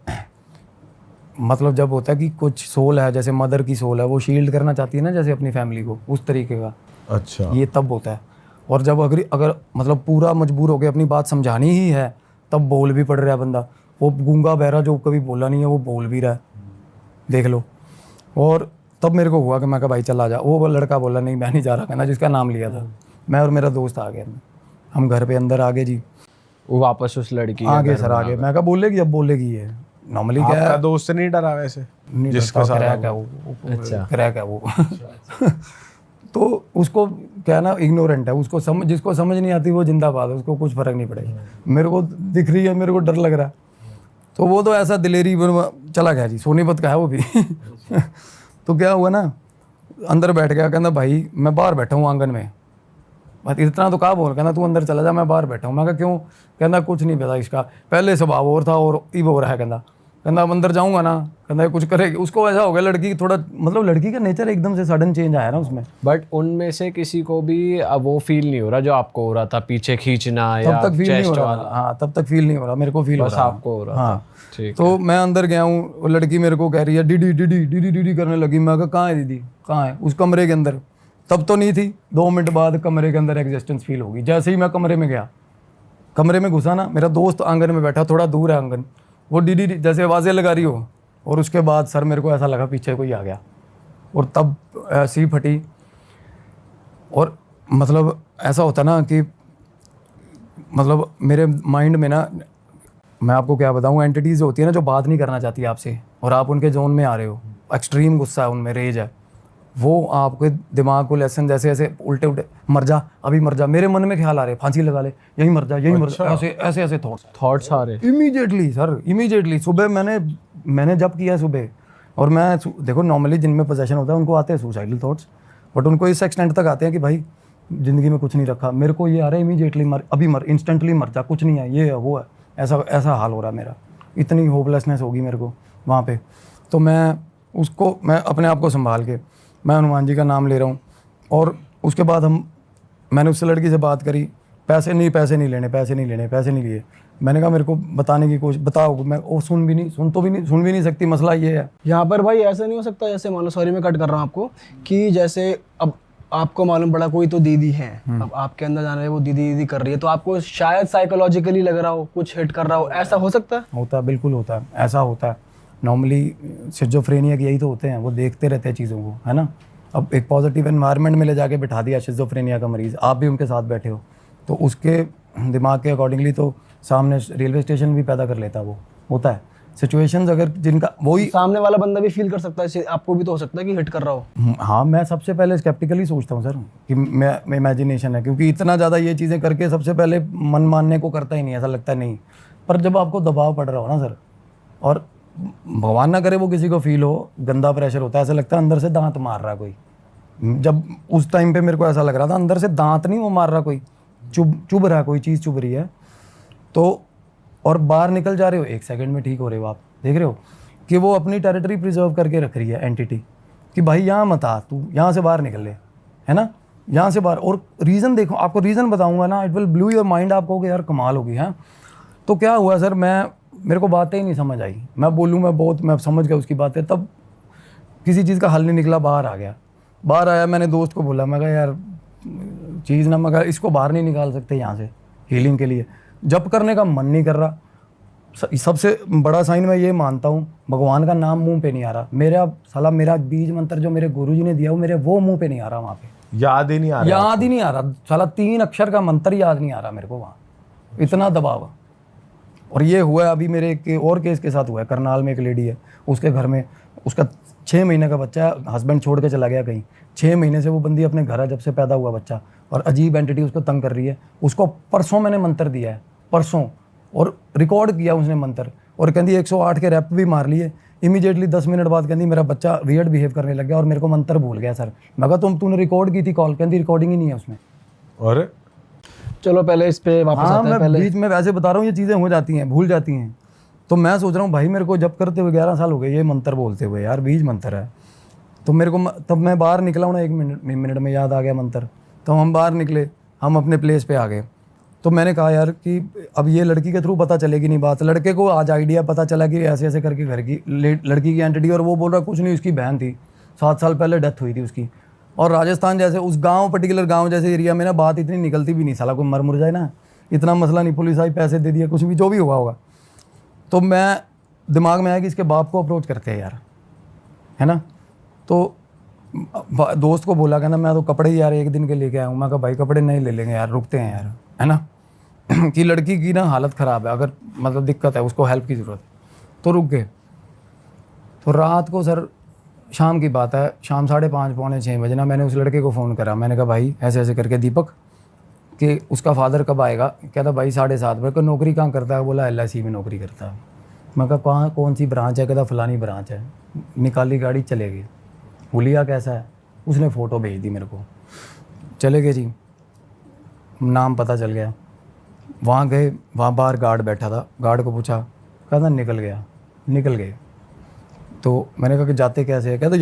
मतलब जब होता है कि कुछ सोल है, जैसे मदर की सोल है, वो शील्ड करना चाहती है ना जैसे अपनी फैमिली को, उस तरीके का अच्छा। ये तब होता है। और जब अगर मतलब पूरा मजबूर हो के अपनी बात समझानी ही है, तब बोल भी पड़ रहा है बंदा। वो गूंगा बहरा जो कभी बोला नहीं है वो बोल भी रहा है, देख लो। और तब मेरे को हुआ कि मैं कहा भाई चला जा। वो लड़का बोला नहीं मैं नहीं जा रहा, कहना जिसका नाम लिया था। मैं और मेरा दोस्त आ गए, हम घर पे अंदर आ गए जी। वो वापस उस लड़की के आगे घर सर आगे, मैं कहा बोलेगी, अब बोलेगी ये नॉर्मली क्या आपका है। दोस्त नहीं डरा वैसे? नहीं जिसका डरता, सारा क्रैक है वो, अच्छा। क्रैक है वो। तो उसको क्या ना, इग्नोरेंट है, उसको जिसको समझ नहीं आती वो जिंदाबाद है, उसको कुछ फर्क नहीं पड़ेगा। मेरे को दिख रही है, मेरे को डर लग रहा है, तो वो तो ऐसा दिलेरी चला गया जी, सोनीपत का है वो भी। तो क्या हुआ ना, अंदर बैठ गया, कहना भाई मैं बाहर बैठा हूँ आंगन में। बस इतना तो कहा बोल, कहना तू अंदर चला जा, मैं बाहर बैठा हूँ। मैं कहा क्यों? कहना कुछ नहीं पता इसका, पहले स्वभाव और था और अब हो रहा है। कहना अब अंदर जाऊँगा ना, कहना कुछ करेगी। उसको ऐसा हो गया, लड़की थोड़ा मतलब लड़की का नेचर एकदम से सडन चेंज आया ना उसमें। बट उनमें से किसी को भी अब वो फील नहीं हो रहा जो आपको हो रहा था, पीछे खींचना या तब तक फील नहीं हो चेस्ट रहा वाला? हाँ, तब तक फील नहीं हो रहा, मेरे को फील हो बस रहा। आपको हो रहा था। हाँ ठीक। तो मैं अंदर गया हूँ, वो लड़की मेरे को कह रही है डीडी डीडी डीडी डीडी करने लगी। मैं कहा कहाँ है दीदी, कहाँ है? उस कमरे के अंदर। तब तो नहीं थी, 2 मिनट बाद कमरे के अंदर एग्जिस्टेंस फील होगी। जैसे ही मैं कमरे में गया, कमरे में घुसा ना, मेरा दोस्त आंगन में बैठा, थोड़ा दूर है आंगन, वो डीडी जैसे आवाज़ें लगा रही हो। और उसके बाद सर मेरे को ऐसा लगा पीछे कोई आ गया, और तब ऐसी फटी। और मतलब ऐसा होता ना कि मतलब मेरे माइंड में ना, मैं आपको क्या बताऊं, एंटिटीज़ होती है ना जो बात नहीं करना चाहती आपसे, और आप उनके जोन में आ रहे हो, एक्सट्रीम गुस्सा है उनमें, रेज है, वो आपके दिमाग को लेसन जैसे ऐसे उल्टे उल्टे, मर जा अभी मर जा। मेरे मन में ख्याल आ रहे, फांसी लगा ले, यही मर जा, यही मर जा, ऐसे ऐसे ऐसे थॉट्स आ रहे? Immediately sir, immediately. सुबह मैंने जब किया सुबह, और मैं देखो नॉर्मली जिनमें पोजेशन होता है उनको आते हैं सुसाइडल थॉट्स, बट उनको इस एक्सटेंट तक आते हैं कि भाई ज़िंदगी में कुछ नहीं रखा। मेरे को ये आ रहा है इमीडिएटली मर, अभी मर, इंस्टेंटली मर जा, कुछ नहीं है, ये है वो है, ऐसा ऐसा हाल हो रहा है मेरा। इतनी होपलेसनेस होगी मेरे को वहाँ पे। तो मैं अपने आप को संभाल के मैं हनुमान जी का नाम ले रहा हूँ। और उसके बाद मैंने उससे लड़की से बात करी, पैसे नहीं लिए। मैंने कहा मेरे को बताने की कोशिश, बताओ। मैं वो सुन भी नहीं सकती, मसला ये है। यहाँ पर भाई ऐसा नहीं हो सकता, जैसे मान लो, सॉरी मैं कट कर रहा हूँ आपको, कि जैसे अब आपको मालूम पड़ा कोई तो दीदी है, अब आपके अंदर जाने वो दीदी कर रही है, तो आपको शायद साइकोलॉजिकली लग रहा हो, कुछ हिट कर रहा हो, ऐसा हो सकता है? होता है, बिल्कुल होता है, ऐसा होता है। नॉर्मली शिज़ोफ्रेनिया के यही तो होते हैं, वो देखते रहते हैं चीज़ों को, है ना। अब एक पॉजिटिव एनवायरनमेंट में ले जाके बिठा दिया शिज़ोफ्रेनिया का मरीज़, आप भी उनके साथ बैठे हो, तो उसके दिमाग के अकॉर्डिंगली तो सामने रेलवे स्टेशन भी पैदा कर लेता है। वो होता है सिचुएशंस, अगर जिनका वही सामने वाला बंदा भी फील कर सकता है, आपको भी तो हो सकता है कि हिट कर रहा हो। हाँ, मैं सबसे पहले स्केप्टिकली सोचता हूँ सर कि मैं इमेजिनेशन है, क्योंकि इतना ज़्यादा ये चीज़ें करके सबसे पहले मन मानने को करता ही नहीं, ऐसा लगता है नहीं। पर जब आपको दबाव पड़ रहा हो ना सर, और भगवान ना करे वो किसी को फील हो, गंदा प्रेशर होता है, ऐसा लगता है अंदर से दांत मार रहा कोई। जब उस टाइम पे मेरे को ऐसा लग रहा था, अंदर से दांत नहीं वो मार रहा कोई, चुभ रहा, कोई चीज़ चुभ रही है। तो और बाहर निकल जा रहे हो, 1 सेकंड में ठीक हो रहे हो। आप देख रहे हो कि वो अपनी टेरिटरी प्रिजर्व करके रख रही है एंटिटी, कि भाई यहाँ मत आ, तू यहाँ से बाहर निकल ले, है ना, यहाँ से बाहर। और रीज़न देखो, आपको रीज़न बताऊंगा ना, it will blue your mind. आप कहोगे यार कमाल होगी। हाँ, तो क्या हुआ सर, मेरे को बातें ही नहीं समझ आई। मैं समझ गया उसकी बातें, तब किसी चीज़ का हल नहीं निकला, बाहर आ गया। बाहर आया, मैंने दोस्त को बोला, मैं कहा यार चीज़ ना, मगर इसको बाहर नहीं निकाल सकते यहाँ से हीलिंग के लिए। जब करने का मन नहीं कर रहा, सबसे बड़ा साइन मैं ये मानता हूँ, भगवान का नाम मुंह पे नहीं आ रहा। मेरा बीज मंत्र जो मेरे गुरुजी ने दिया वो मुंह पे नहीं आ रहा। वहाँ पे याद ही नहीं आ रहा। 3 अक्षर का मंत्र याद नहीं आ रहा मेरे को वहाँ, इतना दबाव। और ये हुआ है अभी मेरे और केस के साथ हुआ है। करनाल में एक लेडी है, उसके घर में उसका 6 महीने का बच्चा है, हस्बैंड छोड़ के चला गया कहीं। 6 महीने से वो बंदी अपने घर है, जब से पैदा हुआ बच्चा, और अजीब एंटिटी उसको तंग कर रही है। उसको परसों मैंने मंत्र दिया है, परसों, और रिकॉर्ड किया उसने मंत्र, और कहती 108 के रैप भी मार लिए। इमीडिएटली 10 मिनट बाद कहती मेरा बच्चा वियर्ड बिहेव करने लग गया और मेरे को मंत्र भूल गया सर। मैं कहा तूने रिकॉर्ड की थी कॉल? कहती रिकॉर्डिंग ही नहीं है उसमें। और चलो पहले इस पे वापस हाँ, आते हैं मैं पहले। बीच में वैसे बता रहा हूँ, ये चीज़ें हो जाती हैं, भूल जाती हैं। तो मैं सोच रहा हूँ भाई मेरे को जब करते हुए 11 साल हो गए ये मंत्र बोलते हुए, यार बीज मंत्र है। तो मेरे को तब मैं बाहर निकला हूँ ना, 1 मिनट में याद आ गया मंत्र। तो हम बाहर निकले, हम अपने प्लेस पे आ गए। तो मैंने कहा यार कि अब ये लड़की के थ्रू पता चलेगी नहीं बात। लड़के को आज आइडिया पता चला कि ऐसे ऐसे करके घर की लड़की की एंटिटी, और वो बोल रहा कुछ नहीं, उसकी बहन थी, 7 साल पहले डेथ हुई थी उसकी। और राजस्थान जैसे उस गांव, पर्टिकुलर गांव जैसे एरिया में ना बात इतनी निकलती भी नहीं, साला कोई मर मुर जाए ना, इतना मसला नहीं, पुलिस आई, पैसे दे दिए, कुछ भी जो भी हुआ होगा। तो मैं दिमाग में आया कि इसके बाप को अप्रोच करते हैं यार, है ना। तो दोस्त को बोला, कहना मैं तो कपड़े ही यार 1 दिन के लेके आया हूँ। मैं कहा भाई कपड़े नहीं ले लेंगे यार, रुकते हैं यार, है ना कि लड़की की ना हालत ख़राब है, अगर मतलब दिक्कत है, उसको हेल्प की ज़रूरत है। तो रुक गए। तो रात को सर, शाम की बात है, शाम 5:30 पौने 6 बजे ना, मैंने उस लड़के को फ़ोन करा। मैंने कहा भाई ऐसे ऐसे करके दीपक, कि उसका फादर कब आएगा। कहता भाई 7:30 बजे। को नौकरी कहाँ करता है। बोला LIC में नौकरी करता है। मैं कहा कहाँ, कौन सी ब्रांच है। कहता फलानी ब्रांच है। निकाली गाड़ी, चले गए। हुलिया कैसा है, उसने फ़ोटो भेज दी मेरे को। चले गए जी, नाम पता चल गया। वहाँ गए, वहाँ बाहर गार्ड बैठा था। गार्ड को पूछा, कहता निकल गया। निकल गए। तो मैंने कहा कि जाते कैसे है। कहते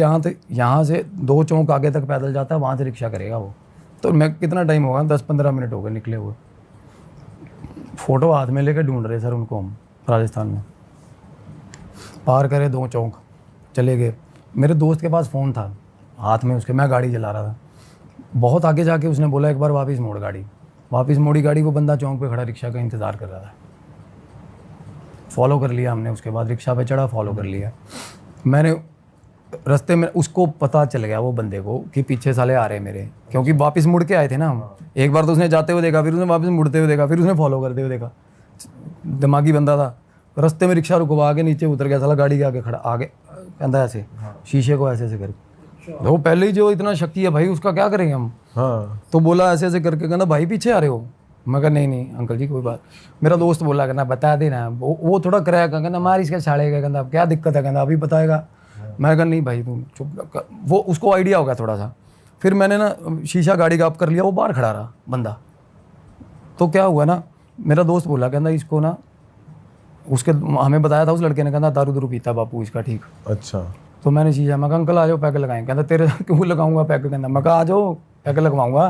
यहाँ से 2 चौक आगे तक पैदल जाता है, वहाँ से रिक्शा करेगा वो। तो मैं कितना टाइम होगा, 10-15 मिनट हो गए निकले हुए। फ़ोटो हाथ में लेकर ढूंढ रहे सर उनको हम, राजस्थान में। पार करे 2 चौक, चले गए। मेरे दोस्त के पास फ़ोन था हाथ में उसके, मैं गाड़ी चला रहा था। बहुत आगे जाके उसने बोला एक बार वापस मोड़ गाड़ी। वापस मोड़ी गाड़ी, वो बंदा चौक पे खड़ा रिक्शा का इंतज़ार कर रहा था। फॉलो कर लिया हमने, उसके बाद रिक्शा पे चढ़ा, फॉलो कर लिया। मैंने रास्ते में, उसको पता चल गया वो बंदे को कि पीछे साले आ रहे हैं मेरे, क्योंकि वापस मुड़ के आए थे ना हम। एक बार तो उसने जाते हुए देखा, फिर उसने वापस मुड़ते हुए देखा, फिर उसने फॉलो करते हुए देखा। दिमागी बंदा था। रास्ते में रिक्शा रुकवा के नीचे उतर गया, साला गाड़ी के आगे खड़ा, आगे कहता ऐसे शीशे को ऐसे ऐसे करके। वो पहले ही जो इतना शक्की है भाई, उसका क्या करेंगे हम। हाँ। तो बोला ऐसे ऐसे करके, कहना भाई पीछे आ रहे हो। मैं कहा नहीं अंकल जी कोई बात। मेरा दोस्त बोला, कहना बता देना। वो थोड़ा क्रैक है, कहना मार इसके साड़े का, कहना क्या दिक्कत है, कहना अभी बताएगा। मैं कहा नहीं भाई तुम चुप। वो उसको आइडिया हो गया थोड़ा सा। फिर मैंने ना शीशा गाड़ी का अप कर लिया, वो बाहर खड़ा रहा बंदा। तो क्या हुआ ना, मेरा दोस्त बोला, कहना इसको ना, उसके हमें बताया था उस लड़के ने, कहना दारू दारू पीता बापू इसका, ठीक। अच्छा। तो मैंने शीशा, मैं कहा अंकल आ जाओ पैक लगाएं। कहता तेरे क्यों लगाऊंगा पैक, कहना मैं कहा आ जाओ पैक लगवाऊंगा।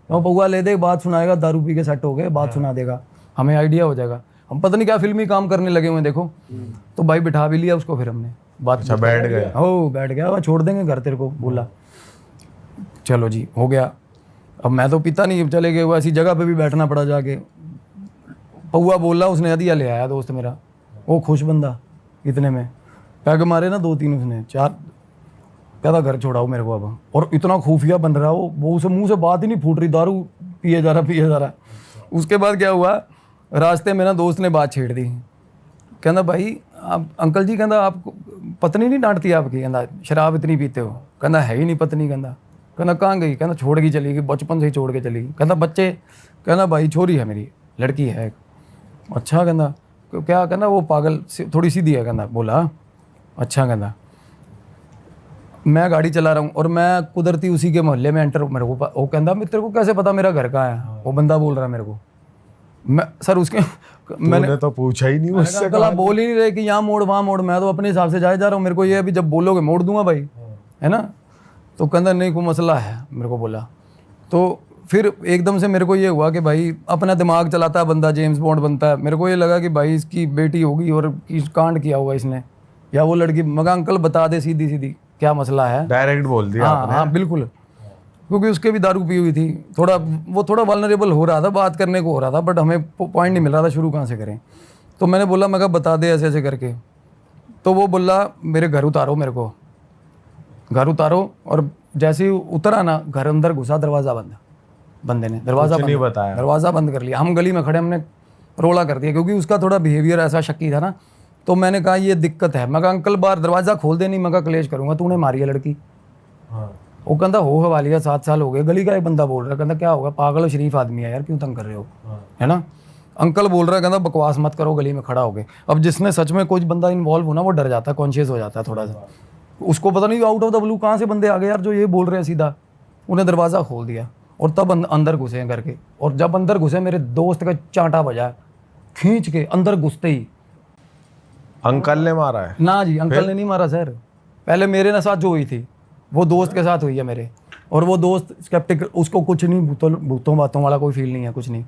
तो पौआ ले दे, बात सुनाएगा, दारू पी के सेट हो गए, बात सुना देगा, हमें आइडिया हो जाएगा। हम पता नहीं क्या फिल्मी काम करने लगे हुए देखो। तो भाई बिठा भी लिया उसको, फिर हमने बात। अच्छा, बैठ गया। हो बैठ गया, वह छोड़ देंगे घर तेरे को, बोला चलो जी हो गया। अब मैं तो पीता नहीं, चले गए। वो ऐसी जगह पे भी बैठना पड़ा जाके। पौआ बोला, उसने हदिया ले आया दोस्त मेरा, वो खुश बंदा। इतने में पैग मारे ना 2-3, उसने 4, कहता घर छोड़ाओ मेरे को अब। और इतना खुफिया बन रहा वो उसे मुंह से बात ही नहीं फूट रही, दारू पिए जा रहा। उसके बाद क्या हुआ, रास्ते में ना दोस्त ने बात छेड़ दी। कहना भाई आप अंकल जी, कहना आप पत्नी नहीं डांटती आपकी, कहना शराब इतनी पीते हो। कहना है ही नहीं पत्नी। कहना कहाँ गई। कहना छोड़ के चली गई, बचपन से ही छोड़ के चली गई। कहना बच्चे। कहना भाई छोरी है मेरी, लड़की है। अच्छा। कहना क्या। कहना वो पागल थोड़ी सीधी है। कहना बोला अच्छा। कहना मैं गाड़ी चला रहा हूँ और मैं कुदरती उसी के मोहल्ले में एंटर, मेरे को वो कहता तेरे को कैसे पता मेरा घर कहाँ है। वो बंदा बोल रहा है मेरे को। मैं सर उसके मैंने तो पूछा ही नहीं उससे। कल आप बोल ही नहीं रहे कि यहाँ मोड़ वहाँ मोड़, मैं तो अपने हिसाब से जाए जा रहा हूँ। मेरे को ये अभी जब बोलोगे मोड़ दूंगा भाई, है ना। तो कहता नहीं कोई मसला है, मेरे को बोला। तो फिर एकदम से मेरे को ये हुआ कि भाई अपना दिमाग चलाता है बंदा, जेम्स बॉन्ड बनता है। मेरे को ये लगा कि भाई इसकी बेटी होगी और किस कांड किया होगा इसने, या वो लड़की। मगर अंकल बता दे सीधी सीधी क्या मसला है। डायरेक्ट बोल दिया आपने। हाँ बिल्कुल, क्योंकि उसके भी दारू पी हुई थी। वो थोड़ा वल्नरेबल हो रहा था, बात करने को हो रहा था, बट हमें पॉइंट नहीं मिल रहा था शुरू कहाँ से करें। तो मैंने बोला, मैं कहा बता दे ऐसे ऐसे करके। तो वो बोला मेरे घर उतारो, मेरे को घर उतारो। और जैसे ही उतरा ना, घर अंदर घुसा, दरवाज़ा बंद। बंदे ने दरवाज़ा नहीं बताया, दरवाज़ा बंद कर लिया। हम गली में खड़े, हमने रोला कर दिया, क्योंकि उसका थोड़ा बिहेवियर ऐसा शक्की था ना। तो मैंने कहा ये दिक्कत है। मैं कहा अंकल बाहर दरवाज़ा खोल दे, नहीं मैं कहा क्लेश करूँगा, तूने मारी है लड़की। वो कहता हो हवालिया 7 साल हो गए। गली का एक बंदा बोल रहा है, कहता क्या होगा, पागल शरीफ आदमी है यार, क्यों तंग कर रहे हो, है ना। अंकल बोल रहा है, कहता बकवास मत करो, गली में खड़ा हो गए। अब जिसने सच में कोई बंदा इन्वॉल्व हो ना, वो डर जाता है, कॉन्शियस हो जाता है थोड़ा सा। उसको पता नहीं आउट ऑफ द ब्लू कहाँ से बंदे आ गए यार जो ये बोल रहे हैं सीधा। उन्हें दरवाज़ा खोल दिया और तब अंदर घुसे हैं करके। और जब अंदर घुसे मेरे दोस्त का चांटा बजा खींच के अंदर घुसते ही। अंकल ने मारा है? ना जी, अंकल ने नहीं मारा सर। पहले मेरे ना साथ जो हुई थी वो दोस्त के साथ हुई है मेरे। और वो दोस्त स्केप्टिक, उसको कुछ नहीं, भूतों बातों वाला कोई फील नहीं है, कुछ नहीं।